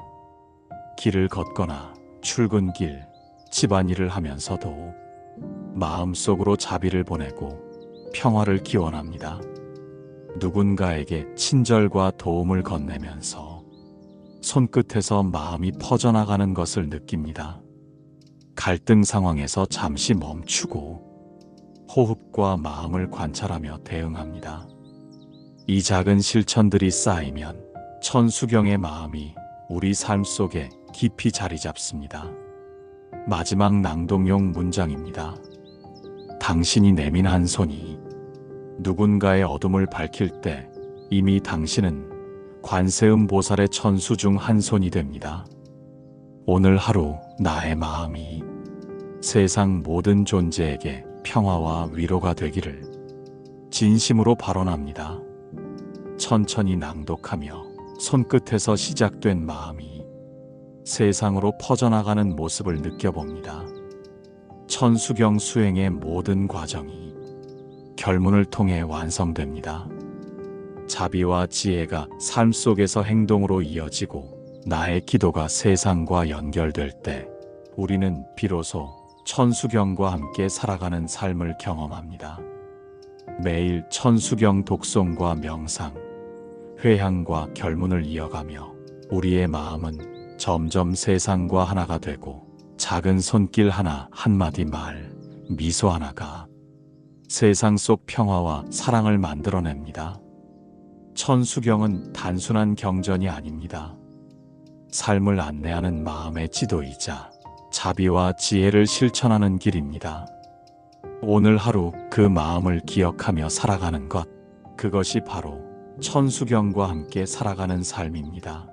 길을 걷거나 출근길, 집안일을 하면서도 마음속으로 자비를 보내고 평화를 기원합니다. 누군가에게 친절과 도움을 건네면서 손끝에서 마음이 퍼져나가는 것을 느낍니다. 갈등 상황에서 잠시 멈추고 호흡과 마음을 관찰하며 대응합니다. 이 작은 실천들이 쌓이면 천수경의 마음이 우리 삶 속에 깊이 자리 잡습니다. 마지막 낭독용 문장입니다. 당신이 내민 한 손이 누군가의 어둠을 밝힐 때 이미 당신은 관세음 보살의 천수 중 한 손이 됩니다. 오늘 하루 나의 마음이 세상 모든 존재에게 평화와 위로가 되기를 진심으로 발언합니다. 천천히 낭독하며 손끝에서 시작된 마음이 세상으로 퍼져나가는 모습을 느껴봅니다. 천수경 수행의 모든 과정이 결문을 통해 완성됩니다. 자비와 지혜가 삶 속에서 행동으로 이어지고 나의 기도가 세상과 연결될 때 우리는 비로소 천수경과 함께 살아가는 삶을 경험합니다. 매일 천수경 독송과 명상, 회향과 결문을 이어가며 우리의 마음은 점점 세상과 하나가 되고 작은 손길 하나, 한마디 말, 미소 하나가 세상 속 평화와 사랑을 만들어냅니다. 천수경은 단순한 경전이 아닙니다. 삶을 안내하는 마음의 지도이자 자비와 지혜를 실천하는 길입니다. 오늘 하루 그 마음을 기억하며 살아가는 것, 그것이 바로 천수경과 함께 살아가는 삶입니다.